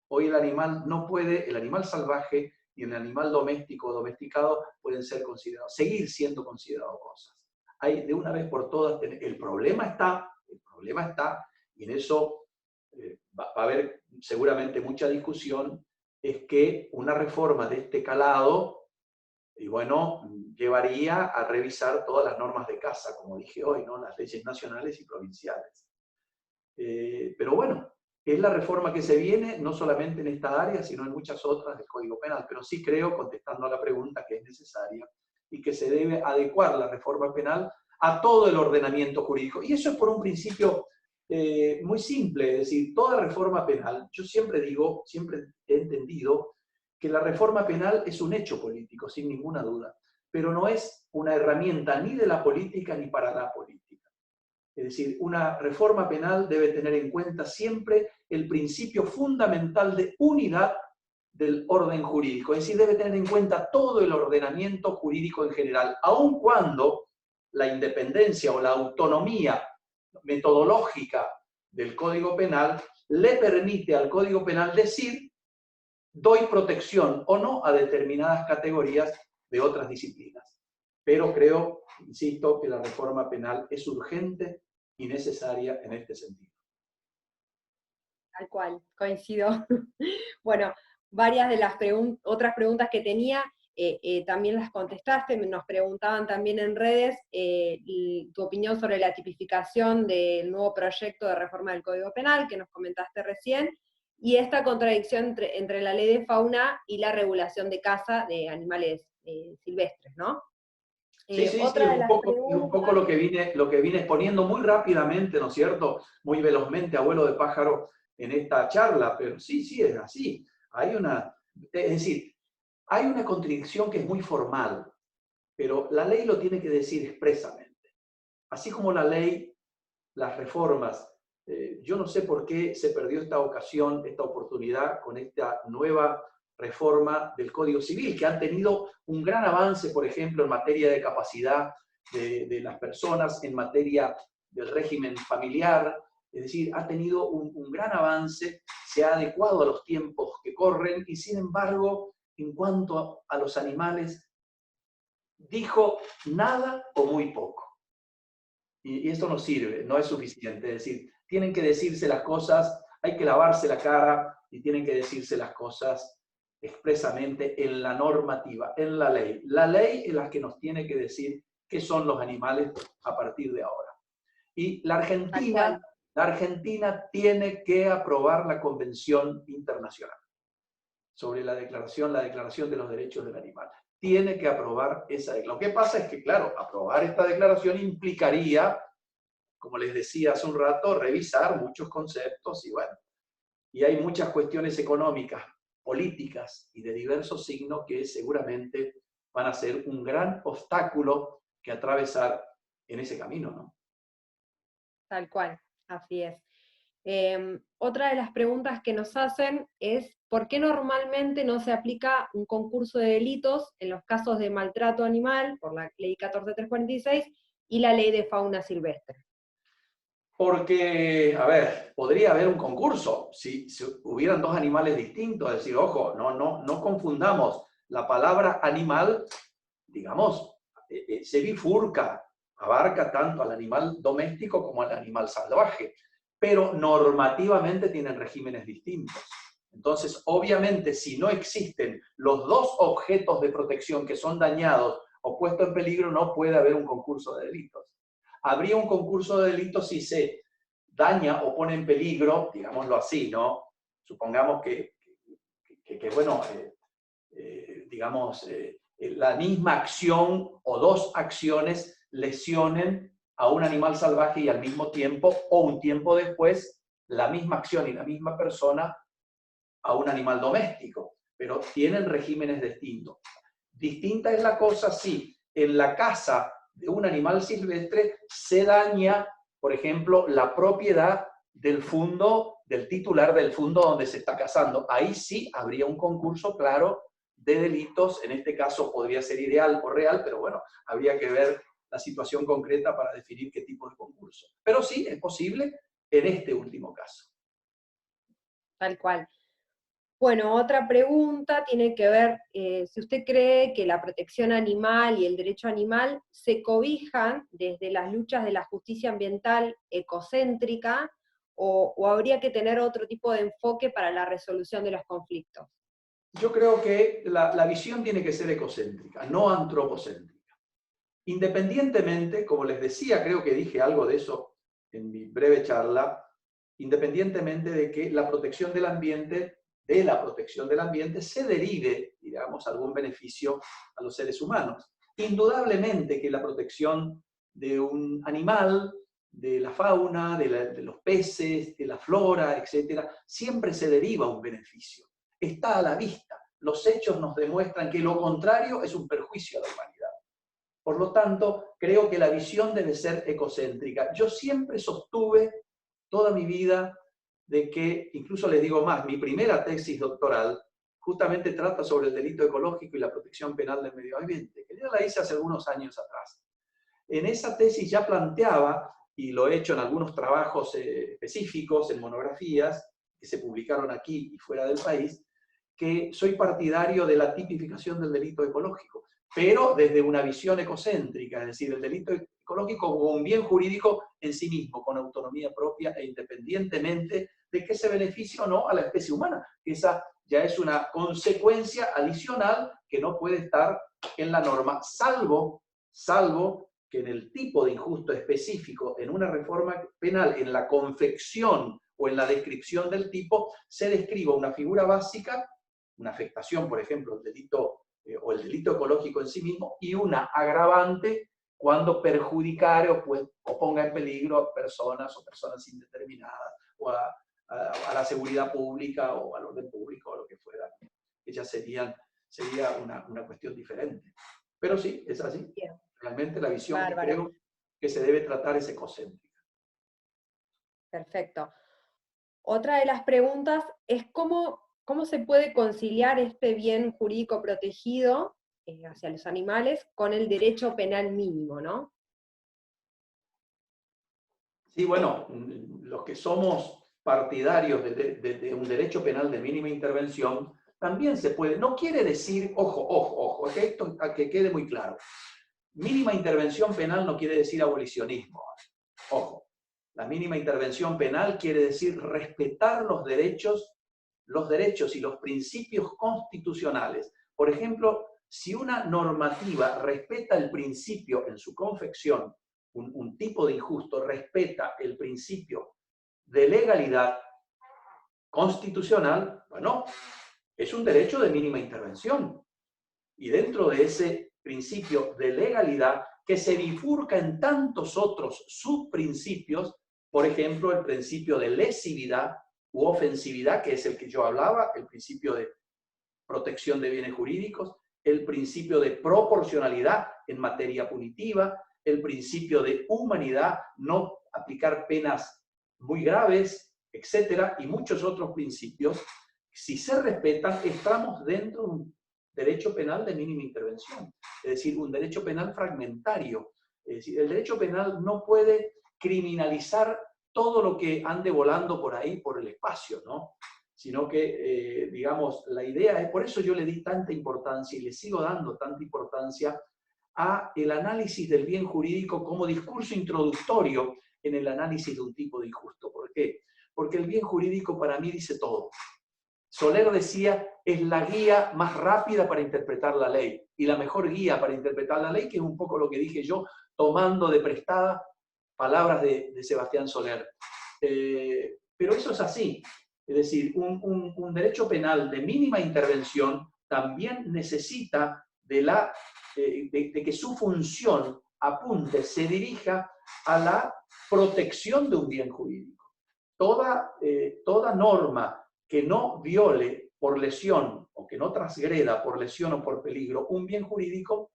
Hoy el animal no puede, el animal salvaje y el animal doméstico o domesticado pueden ser considerados, seguir siendo considerados cosas. Hay de una vez por todas, el problema está, y en eso va a haber seguramente mucha discusión, es que una reforma de este calado, y bueno, llevaría a revisar todas las normas de caza, como dije hoy, ¿no? Las leyes nacionales y provinciales. Pero bueno, es la reforma que se viene, no solamente en esta área, sino en muchas otras del Código Penal. Pero sí creo, contestando a la pregunta, que es necesaria y que se debe adecuar la reforma penal a todo el ordenamiento jurídico. Y eso es por un principio muy simple, es decir, toda reforma penal, yo siempre digo, siempre he entendido que la reforma penal es un hecho político, sin ninguna duda, pero no es una herramienta ni de la política ni para la política. Es decir, una reforma penal debe tener en cuenta siempre el principio fundamental de unidad del orden jurídico. Es decir, debe tener en cuenta todo el ordenamiento jurídico en general, aun cuando la independencia o la autonomía metodológica del Código Penal le permite al Código Penal decir doy protección o no a determinadas categorías de otras disciplinas. Pero creo, insisto, que la reforma penal es urgente y necesaria en este sentido. Tal cual, coincido. Bueno, varias de las otras preguntas que tenía también las contestaste, nos preguntaban también en redes tu opinión sobre la tipificación del nuevo proyecto de reforma del Código Penal, que nos comentaste recién, y esta contradicción entre la ley de fauna y la regulación de caza de animales silvestres, ¿no? Sí, un poco lo que vine exponiendo muy rápidamente, ¿no es cierto? Muy velozmente, abuelo de pájaro, en esta charla, pero sí, es así. Es decir, hay una contradicción que es muy formal, pero la ley lo tiene que decir expresamente. Así como la ley, las reformas, yo no sé por qué se perdió esta ocasión, esta oportunidad con esta nueva reforma del Código Civil, que han tenido un gran avance, por ejemplo, en materia de capacidad de las personas, en materia del régimen familiar, es decir, ha tenido un gran avance, se ha adecuado a los tiempos que corren y, sin embargo, en cuanto a los animales, dijo nada o muy poco. Y esto no sirve, no es suficiente. Es decir, tienen que decirse las cosas, hay que lavarse la cara y tienen que decirse las cosas expresamente en la normativa, en la ley. La ley es la que nos tiene que decir qué son los animales a partir de ahora. Y la Argentina tiene que aprobar la Convención Internacional sobre la Declaración de los Derechos del Animal. Tiene que aprobar esa declaración. Lo que pasa es que, claro, aprobar esta declaración implicaría, como les decía hace un rato, revisar muchos conceptos y bueno, y hay muchas cuestiones económicas, políticas y de diversos signos que seguramente van a ser un gran obstáculo que atravesar en ese camino, ¿no? Tal cual, así es. Otra de las preguntas que nos hacen es ¿por qué normalmente no se aplica un concurso de delitos en los casos de maltrato animal por la ley 14346 y la ley de fauna silvestre? Porque, a ver, podría haber un concurso si hubieran dos animales distintos, es decir, ojo, no confundamos la palabra animal, digamos, se bifurca, abarca tanto al animal doméstico como al animal salvaje, pero normativamente tienen regímenes distintos. Entonces, obviamente, si no existen los dos objetos de protección que son dañados o puestos en peligro, no puede haber un concurso de delitos. Habría un concurso de delitos si se daña o pone en peligro, digámoslo así, ¿no? Supongamos bueno, digamos, la misma acción o dos acciones lesionen a un animal salvaje y al mismo tiempo, o un tiempo después, la misma acción y la misma persona a un animal doméstico, pero tienen regímenes distintos. Distinta es la cosa si en la casa de un animal silvestre se daña, por ejemplo, la propiedad del fondo, del titular del fondo donde se está cazando. Ahí sí habría un concurso claro de delitos, en este caso podría ser ideal o real, pero bueno, habría que ver la situación concreta para definir qué tipo de concurso. Pero sí, es posible en este último caso. Tal cual. Bueno, otra pregunta tiene que ver, si usted cree que la protección animal y el derecho animal se cobijan desde las luchas de la justicia ambiental ecocéntrica, o habría que tener otro tipo de enfoque para la resolución de los conflictos. Yo creo que la visión tiene que ser ecocéntrica, no antropocéntrica. Independientemente, como les decía, creo que dije algo de eso en mi breve charla, independientemente de que la protección del ambiente, se derive, digamos, algún beneficio a los seres humanos. Indudablemente que la protección de un animal, de la fauna, de los peces, de la flora, etcétera, siempre se deriva un beneficio. Está a la vista. Los hechos nos demuestran que lo contrario es un perjuicio a la humanidad. Por lo tanto, creo que la visión debe ser ecocéntrica. Yo siempre sostuve toda mi vida de que, incluso les digo más, mi primera tesis doctoral justamente trata sobre el delito ecológico y la protección penal del medio ambiente, que ya la hice hace algunos años atrás. En esa tesis ya planteaba, y lo he hecho en algunos trabajos específicos, en monografías, que se publicaron aquí y fuera del país, que soy partidario de la tipificación del delito ecológico, pero desde una visión ecocéntrica, es decir, el delito ecológico como un bien jurídico en sí mismo, con autonomía propia e independientemente de que se beneficie o no a la especie humana. Esa ya es una consecuencia adicional que no puede estar en la norma, salvo que en el tipo de injusto específico, en una reforma penal, en la confección o en la descripción del tipo, se describa una figura básica, una afectación, por ejemplo, el delito o el delito ecológico en sí mismo, y una agravante cuando perjudicare o ponga en peligro a personas o personas indeterminadas, o a la seguridad pública o al orden público o lo que fuera, que ya sería una cuestión diferente. Pero sí, es así. Bien. Realmente la visión que Bárbaro. creo que se debe tratar es ecocéntrica. Perfecto. Otra de las preguntas es cómo se puede conciliar este bien jurídico protegido hacia los animales con el derecho penal mínimo, ¿no? Sí, bueno, los que somos partidarios de un derecho penal de mínima intervención, también se puede. No quiere decir, ojo, que esto que quede muy claro. Mínima intervención penal no quiere decir abolicionismo. Ojo, la mínima intervención penal quiere decir respetar los derechos y los principios constitucionales. Por ejemplo, si una normativa respeta el principio en su confección, un tipo de injusto respeta el principio de legalidad constitucional, bueno, es un derecho de mínima intervención. Y dentro de ese principio de legalidad que se bifurca en tantos otros subprincipios, por ejemplo, el principio de lesividad u ofensividad, que es el que yo hablaba, el principio de protección de bienes jurídicos, el principio de proporcionalidad en materia punitiva, el principio de humanidad, no aplicar penas muy graves, etcétera, y muchos otros principios. Si se respetan, estamos dentro de un derecho penal de mínima intervención, es decir, un derecho penal fragmentario. Es decir, el derecho penal no puede criminalizar todo lo que ande volando por ahí, por el espacio, ¿no? Sino que, digamos, la idea es, por eso yo le di tanta importancia y le sigo dando tanta importancia a el análisis del bien jurídico como discurso introductorio en el análisis de un tipo de injusto. ¿Por qué? Porque el bien jurídico para mí dice todo. Soler decía, es la guía más rápida para interpretar la ley, y la mejor guía para interpretar la ley, que es un poco lo que dije yo, tomando de prestada palabras de Sebastián Soler. Pero eso es así. Es decir, un derecho penal de mínima intervención también necesita de que su función apunte, se dirija a la protección de un bien jurídico. Toda norma que no viole por lesión o que no transgreda por lesión o por peligro un bien jurídico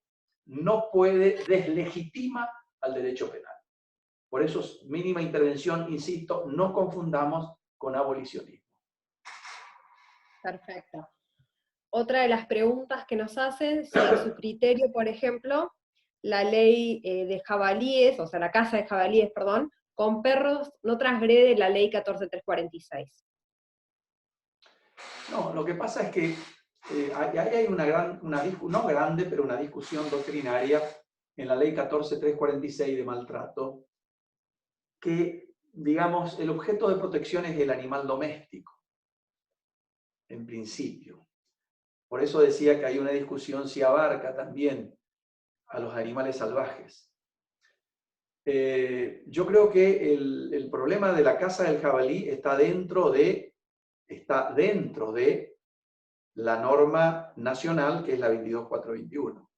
no puede, deslegitima al derecho penal. Por eso es mínima intervención, insisto, no confundamos con abolicionismo. Perfecto. Otra de las preguntas que nos hacen, si a su criterio, por ejemplo, la ley de jabalíes, o sea, la caza de jabalíes, perdón, con perros no transgrede la ley 14346. No, lo que pasa es que ahí hay no grande, pero una discusión doctrinaria en la ley 14346 de maltrato, que, digamos, el objeto de protección es el animal doméstico, en principio. Por eso decía que hay una discusión si abarca también a los animales salvajes. Yo creo que el problema de la caza del jabalí está dentro de la norma nacional, que es la 22421.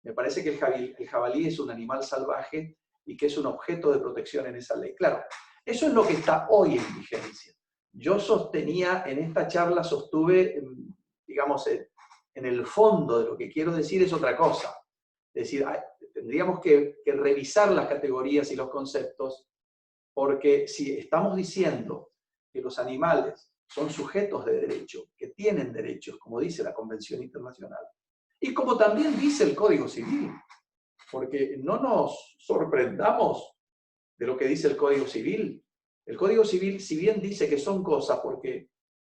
Me parece que el jabalí es un animal salvaje y que es un objeto de protección en esa ley. Claro, eso es lo que está hoy en vigencia. Yo en esta charla sostuve, digamos, en el fondo de lo que quiero decir es otra cosa. Es decir, tendríamos que revisar las categorías y los conceptos, porque si estamos diciendo que los animales son sujetos de derecho, que tienen derechos, como dice la Convención Internacional, y como también dice el Código Civil, porque no nos sorprendamos de lo que dice el Código Civil. El Código Civil, si bien dice que son cosas, porque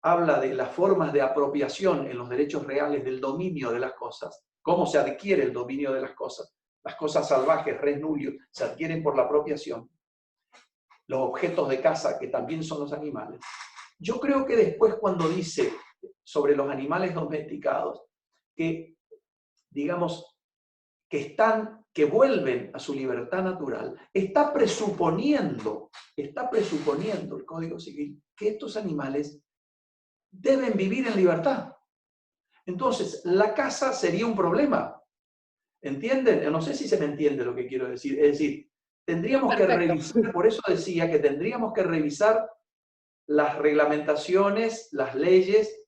habla de las formas de apropiación en los derechos reales del dominio de las cosas, cómo se adquiere el dominio de las cosas salvajes, res nullius, se adquieren por la apropiación, los objetos de caza, que también son los animales. Yo creo que después, cuando dice sobre los animales domesticados, que, digamos, que vuelven a su libertad natural, está presuponiendo el Código Civil que estos animales deben vivir en libertad. Entonces, la caza sería un problema. ¿Entienden? No sé si se me entiende lo que quiero decir. Es decir, tendríamos que revisar, por eso decía que tendríamos que revisar las reglamentaciones, las leyes,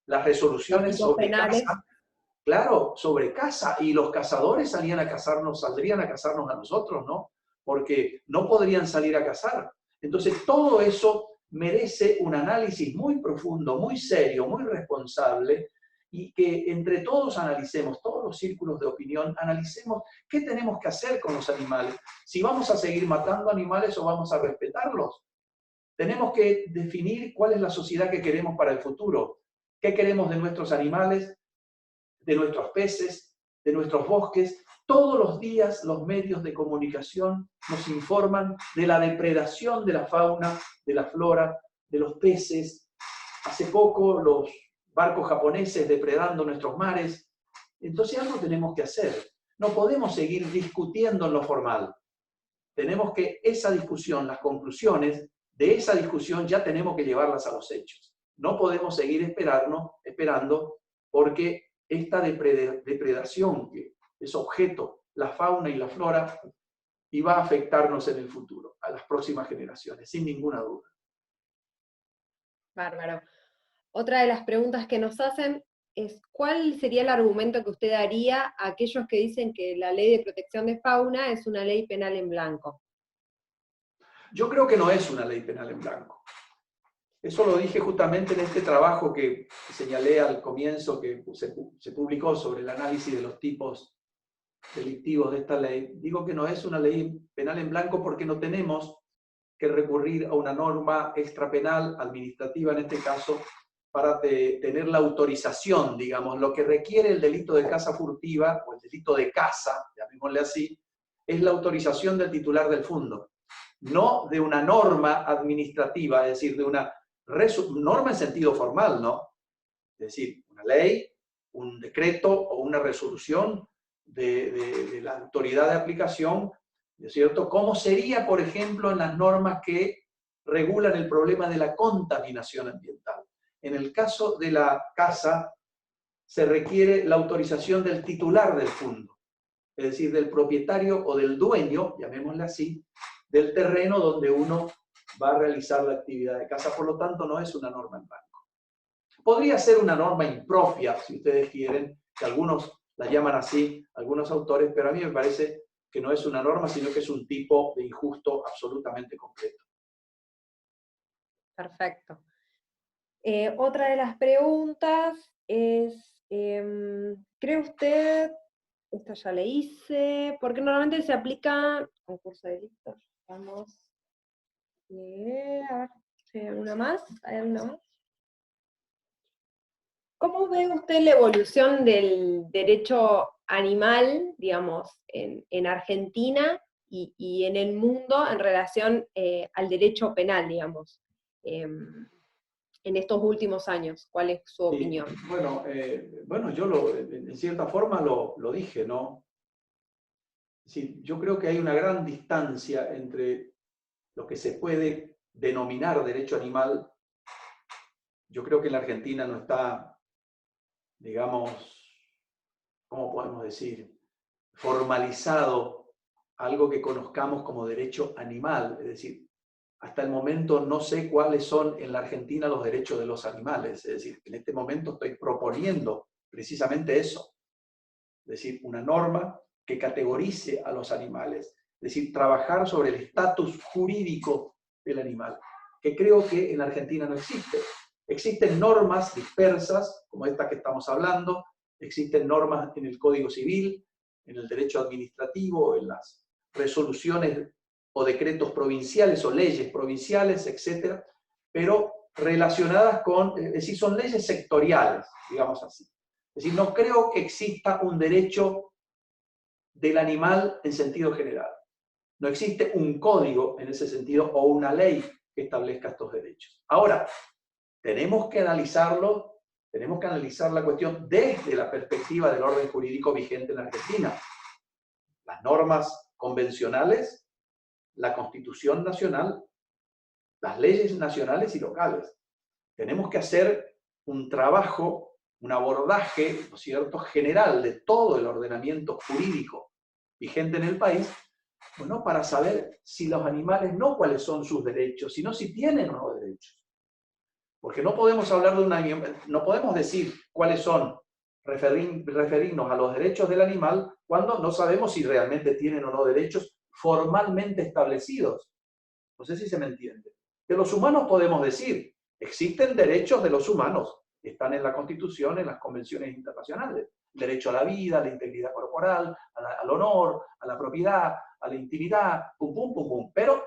las resoluciones sobre caza. Claro, sobre caza. Y los cazadores saldrían a cazarnos a nosotros, ¿no? Porque no podrían salir a cazar. Entonces, todo eso merece un análisis muy profundo, muy serio, muy responsable, y que entre todos analicemos, todos los círculos de opinión, analicemos qué tenemos que hacer con los animales. Si vamos a seguir matando animales o vamos a respetarlos. Tenemos que definir cuál es la sociedad que queremos para el futuro. ¿Qué queremos de nuestros animales, de nuestros peces, de nuestros bosques? Todos los días los medios de comunicación nos informan de la depredación de la fauna, de la flora, de los peces. Hace poco los barcos japoneses depredando nuestros mares. Entonces algo tenemos que hacer. No podemos seguir discutiendo en lo formal. Tenemos que esa discusión, las conclusiones de esa discusión ya tenemos que llevarlas a los hechos. No podemos seguir esperando porque esta depredación que es objeto, la fauna y la flora, y va a afectarnos en el futuro, a las próximas generaciones, sin ninguna duda. Bárbaro. Otra de las preguntas que nos hacen es, ¿cuál sería el argumento que usted daría a aquellos que dicen que la ley de protección de fauna es una ley penal en blanco? Yo creo que no es una ley penal en blanco. Eso lo dije justamente en este trabajo que señalé al comienzo, que se publicó sobre el análisis de los tipos delictivos de esta ley. Digo que no es una ley penal en blanco porque no tenemos que recurrir a una norma extrapenal, administrativa en este caso, para tener la autorización, digamos. Lo que requiere el delito de caza furtiva, o el delito de caza, llamémosle así, es la autorización del titular del fundo, no de una norma administrativa, es decir, de una norma en sentido formal, ¿no? Es decir, una ley, un decreto o una resolución de la autoridad de aplicación, ¿no es cierto? ¿Cómo sería, por ejemplo, en las normas que regulan el problema de la contaminación ambiental? En el caso de la casa, se requiere la autorización del titular del fondo, es decir, del propietario o del dueño, llamémosle así, del terreno donde uno va a realizar la actividad de casa. Por lo tanto, no es una norma en blanco. Podría ser una norma impropia, si ustedes quieren, que algunos la llaman así, algunos autores, pero a mí me parece que no es una norma, sino que es un tipo de injusto absolutamente completo. Perfecto. Otra de las preguntas es, ¿cree usted, esta ya le hice, porque normalmente se aplica concurso de delitos? Vamos, a ver, ¿hay alguna más? ¿Hay alguna más? ¿Cómo ve usted la evolución del derecho animal, digamos, en Argentina y en el mundo en relación al derecho penal, digamos, en estos últimos años? ¿Cuál es su opinión? Bueno, yo en cierta forma lo dije, ¿no? Sí, yo creo que hay una gran distancia entre lo que se puede denominar derecho animal. Yo creo que en la Argentina no está, digamos, ¿cómo podemos decir?, formalizado algo que conozcamos como derecho animal. Es decir, hasta el momento no sé cuáles son en la Argentina los derechos de los animales. Es decir, en este momento estoy proponiendo precisamente eso. Es decir, una norma que categorice a los animales. Es decir, trabajar sobre el estatus jurídico del animal, que creo que en Argentina no existe. Existen normas dispersas, como esta que estamos hablando, existen normas en el Código Civil, en el derecho administrativo, en las resoluciones o decretos provinciales o leyes provinciales, etc., pero relacionadas con, es decir, son leyes sectoriales, digamos así. Es decir, no creo que exista un derecho del animal en sentido general. No existe un código en ese sentido o una ley que establezca estos derechos. Ahora, tenemos que analizarlo, tenemos que analizar la cuestión desde la perspectiva del orden jurídico vigente en Argentina. Las normas convencionales, la Constitución Nacional, las leyes nacionales y locales. Tenemos que hacer un trabajo, un abordaje, ¿no es cierto?, general de todo el ordenamiento jurídico vigente en el país, bueno, para saber si los animales, no cuáles son sus derechos, sino si tienen o no derechos. Porque no podemos hablar de no podemos decir cuáles son, referirnos a los derechos del animal cuando no sabemos si realmente tienen o no derechos formalmente establecidos. No sé si se me entiende. De los humanos podemos decir, existen derechos de los humanos, están en la Constitución, en las convenciones internacionales. Derecho a la vida, a la integridad corporal, al honor, a la propiedad, a la intimidad, pum, pum, pum, pum. Pero,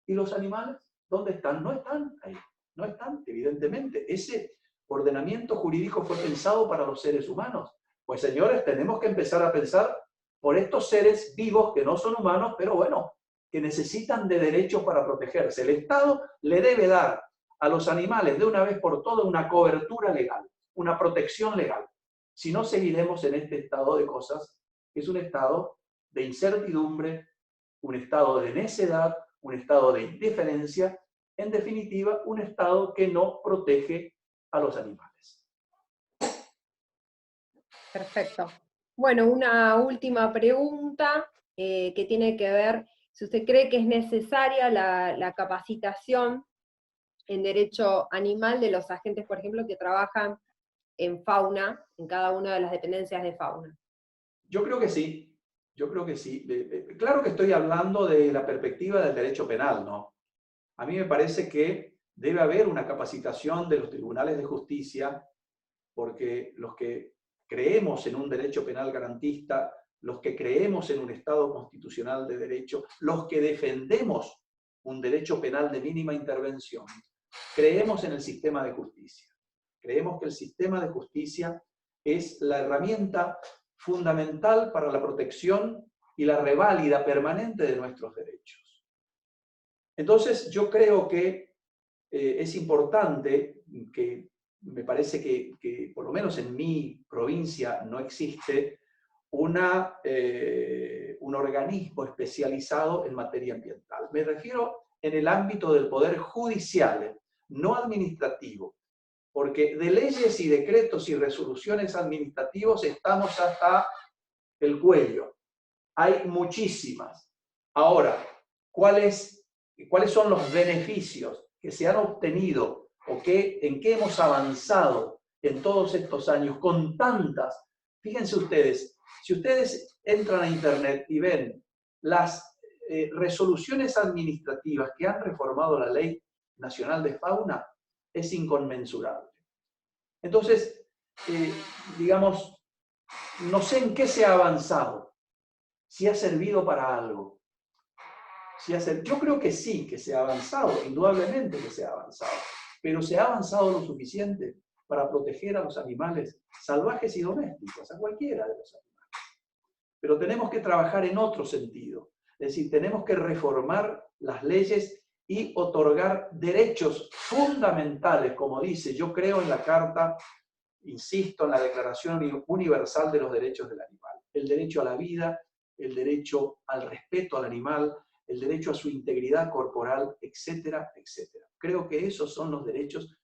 ¿y los animales? ¿Dónde están? No están ahí. No están, evidentemente. Ese ordenamiento jurídico fue pensado para los seres humanos. Pues, señores, tenemos que empezar a pensar por estos seres vivos que no son humanos, pero bueno, que necesitan de derechos para protegerse. El Estado le debe dar a los animales de una vez por todas una cobertura legal, una protección legal. Si no, seguiremos en este estado de cosas, que es un estado de incertidumbre, un estado de necedad, un estado de indiferencia, en definitiva, un estado que no protege a los animales. Perfecto. Bueno, una última pregunta que tiene que ver, si usted cree que es necesaria la capacitación en derecho animal de los agentes, por ejemplo, que trabajan en fauna, en cada una de las dependencias de fauna. Yo creo que sí, yo creo que sí. Claro que estoy hablando de la perspectiva del derecho penal, ¿no? A mí me parece que debe haber una capacitación de los tribunales de justicia, porque los que creemos en un derecho penal garantista, los que creemos en un Estado constitucional de derecho, los que defendemos un derecho penal de mínima intervención, creemos en el sistema de justicia. Creemos que el sistema de justicia es la herramienta fundamental para la protección y la reválida permanente de nuestros derechos. Entonces, yo creo que es importante que me parece que por lo menos en mi provincia no existe un organismo especializado en materia ambiental. Me refiero en el ámbito del poder judicial, no administrativo, porque de leyes y decretos y resoluciones administrativos estamos hasta el cuello. Hay muchísimas. Ahora, ¿cuáles son los beneficios que se han obtenido o en qué hemos avanzado en todos estos años con tantas? Fíjense ustedes, si ustedes entran a internet y ven las resoluciones administrativas que han reformado la Ley Nacional de Fauna, es inconmensurable. Entonces, digamos, no sé en qué se ha avanzado, si ha servido para algo. Yo creo que sí, que se ha avanzado, indudablemente que se ha avanzado, pero se ha avanzado lo suficiente para proteger a los animales salvajes y domésticos, a cualquiera de los animales. Pero tenemos que trabajar en otro sentido, es decir, tenemos que reformar las leyes y otorgar derechos fundamentales, como dice, yo creo en la Carta, insisto, en la Declaración Universal de los Derechos del Animal, el derecho a la vida, el derecho al respeto al animal, el derecho a su integridad corporal, etcétera, etcétera. Creo que esos son los derechos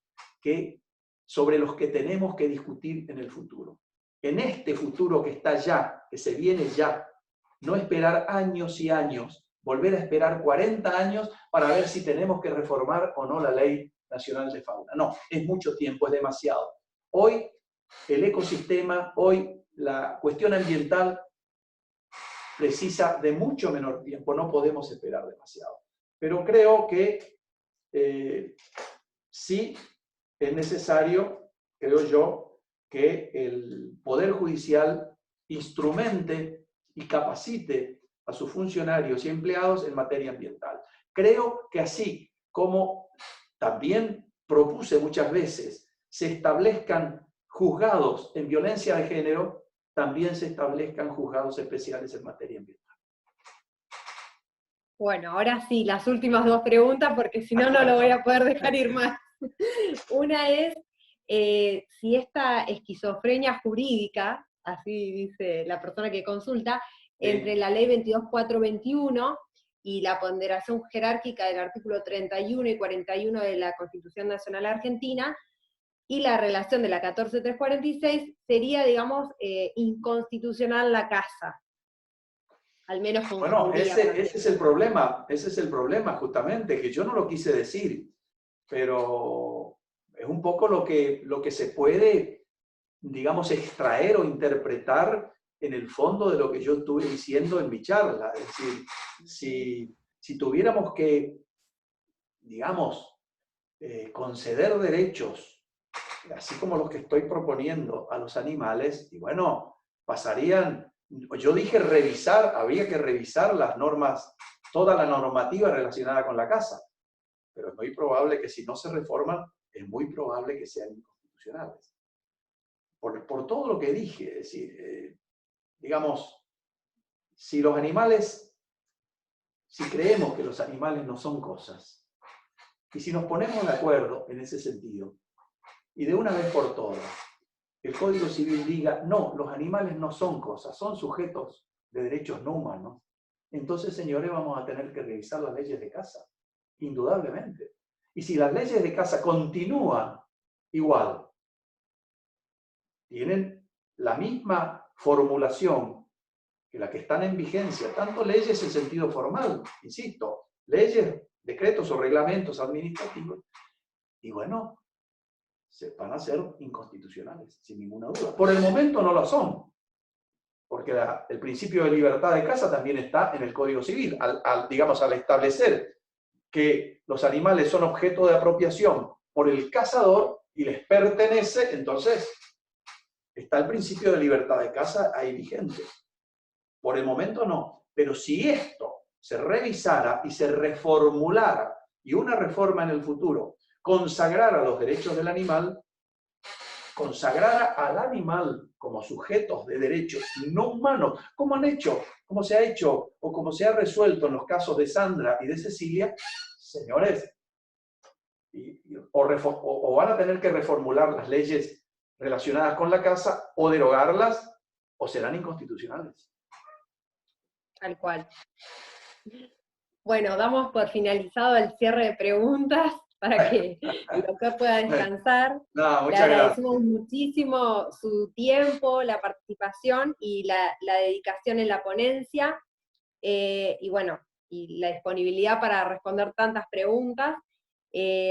sobre los que tenemos que discutir en el futuro. En este futuro que está ya, que se viene ya, no esperar años y años, volver a esperar 40 años para ver si tenemos que reformar o no la Ley Nacional de Fauna. No, es mucho tiempo, es demasiado. Hoy el ecosistema, hoy la cuestión ambiental precisa de mucho menor tiempo, no podemos esperar demasiado. Pero creo que sí es necesario, creo yo, que el Poder Judicial instrumente y capacite a sus funcionarios y empleados en materia ambiental. Creo que así como también propuse muchas veces, se establezcan juzgados en violencia de género, también se establezcan juzgados especiales en materia ambiental. Bueno, ahora sí, las últimas dos preguntas, porque si no, no lo voy a poder dejar ir más. Una es si esta esquizofrenia jurídica, así dice la persona que consulta, entre la ley 22.421 y la ponderación jerárquica del artículo 31 y 41 de la Constitución Nacional Argentina, y la relación de la 14.346 sería, digamos, inconstitucional la casa. Al menos con bueno, ese es el problema justamente, que yo no lo quise decir, pero es un poco lo que se puede, digamos, extraer o interpretar en el fondo de lo que yo estuve diciendo en mi charla. Es decir, si tuviéramos que, digamos, conceder derechos, así como los que estoy proponiendo a los animales, y bueno, pasarían, yo dije revisar, había que revisar las normas, toda la normativa relacionada con la casa, pero es muy probable que si no se reforman, es muy probable que sean inconstitucionales. Por todo lo que dije, es decir, digamos, si creemos que los animales no son cosas, y si nos ponemos de acuerdo en ese sentido, y de una vez por todas, el Código Civil diga, no, los animales no son cosas, son sujetos de derechos no humanos, entonces, señores, vamos a tener que revisar las leyes de casa, indudablemente. Y si las leyes de casa continúan igual, tienen la misma formulación que la que están en vigencia, tanto leyes en sentido formal, insisto, leyes, decretos o reglamentos administrativos, y bueno, se van a ser inconstitucionales, sin ninguna duda. Por el momento no lo son, porque el principio de libertad de casa también está en el Código Civil, digamos, al establecer que los animales son objeto de apropiación por el cazador y les pertenece, entonces está el principio de libertad de casa ahí vigente. Por el momento no, pero si esto se revisara y se reformulara, y una reforma en el futuro consagrara los derechos del animal, consagrara al animal como sujetos de derechos no humanos, como se ha hecho o como se ha resuelto en los casos de Sandra y de Cecilia, señores, o van a tener que reformular las leyes relacionadas con la caza, o derogarlas, o serán inconstitucionales. Tal cual. Bueno, damos por finalizado el cierre de preguntas para que el doctor pueda descansar. No, Le muchas agradecemos gracias. muchísimo su tiempo, la participación y la dedicación en la ponencia, y bueno, y la disponibilidad para responder tantas preguntas.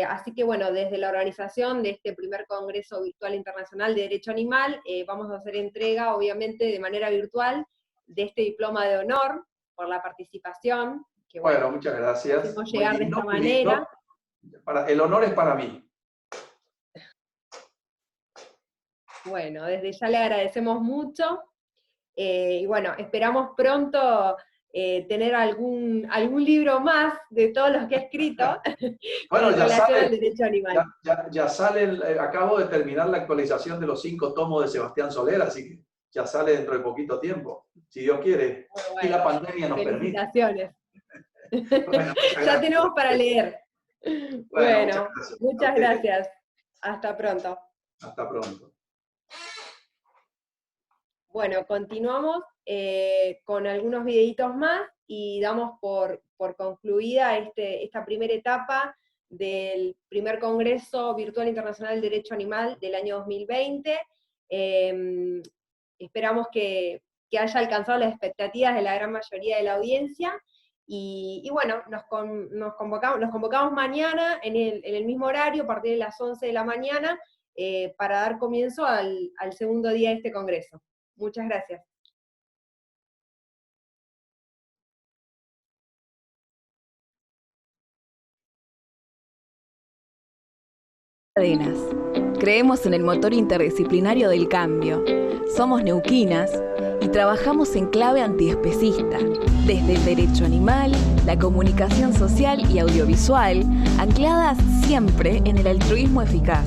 Así que bueno, desde la organización de este primer Congreso Virtual Internacional de Derecho Animal, vamos a hacer entrega, obviamente de manera virtual, de este diploma de honor por la participación, que Bueno, muchas gracias. hicimos Muy llegar de lindo, esta muy lindo. manera. El honor es para mí. Bueno, desde ya le agradecemos mucho, y bueno, esperamos pronto tener algún libro más de todos los que ha escrito Bueno, con ya relación al sale, derecho animal. ya sale, acabo de terminar la actualización de los 5 tomos de Sebastián Soler, así que ya sale dentro de poquito tiempo, si Dios quiere, Bueno, y la pandemia nos permite. felicitaciones. Bueno, Ya tenemos para leer. Bueno, muchas gracias. Hasta pronto. Hasta pronto. Bueno, continuamos con algunos videitos más y damos por concluida esta primera etapa del primer Congreso Virtual Internacional de Derecho Animal del año 2020. Esperamos que haya alcanzado las expectativas de la gran mayoría de la audiencia, y bueno, nos convocamos mañana en el mismo horario, a partir de las 11 de la mañana, para dar comienzo al segundo día de este Congreso. Muchas gracias. Cadenas. Creemos en el motor interdisciplinario del cambio. Somos neuquinas y trabajamos en clave antiespecista, desde el derecho animal, la comunicación social y audiovisual, ancladas siempre en el altruismo eficaz.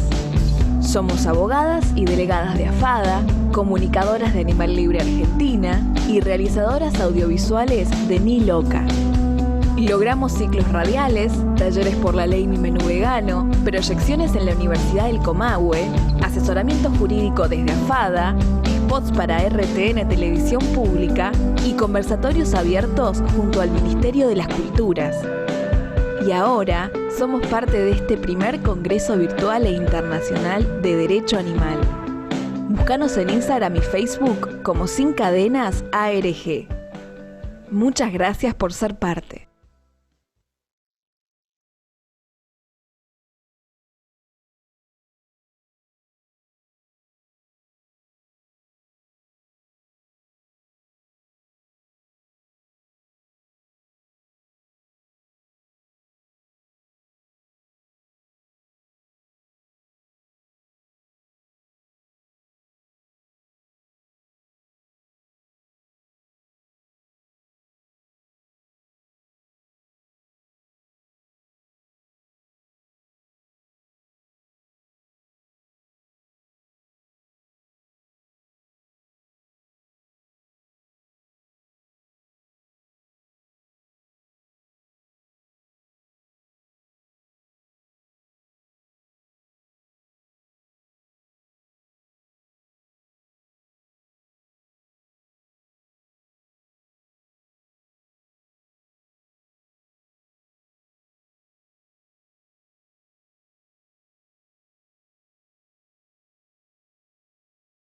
Somos abogadas y delegadas de AFADA, comunicadoras de Animal Libre Argentina y realizadoras audiovisuales de Ni Loca. Logramos ciclos radiales, talleres por la ley Mi Menú Vegano, proyecciones en la Universidad del Comahue, asesoramiento jurídico desde AFADA, spots para RTN Televisión Pública y conversatorios abiertos junto al Ministerio de las Culturas. Y ahora somos parte de este primer Congreso Virtual e Internacional de Derecho Animal. Búscanos en Instagram y Facebook como Sin Cadenas ARG. Muchas gracias por ser parte.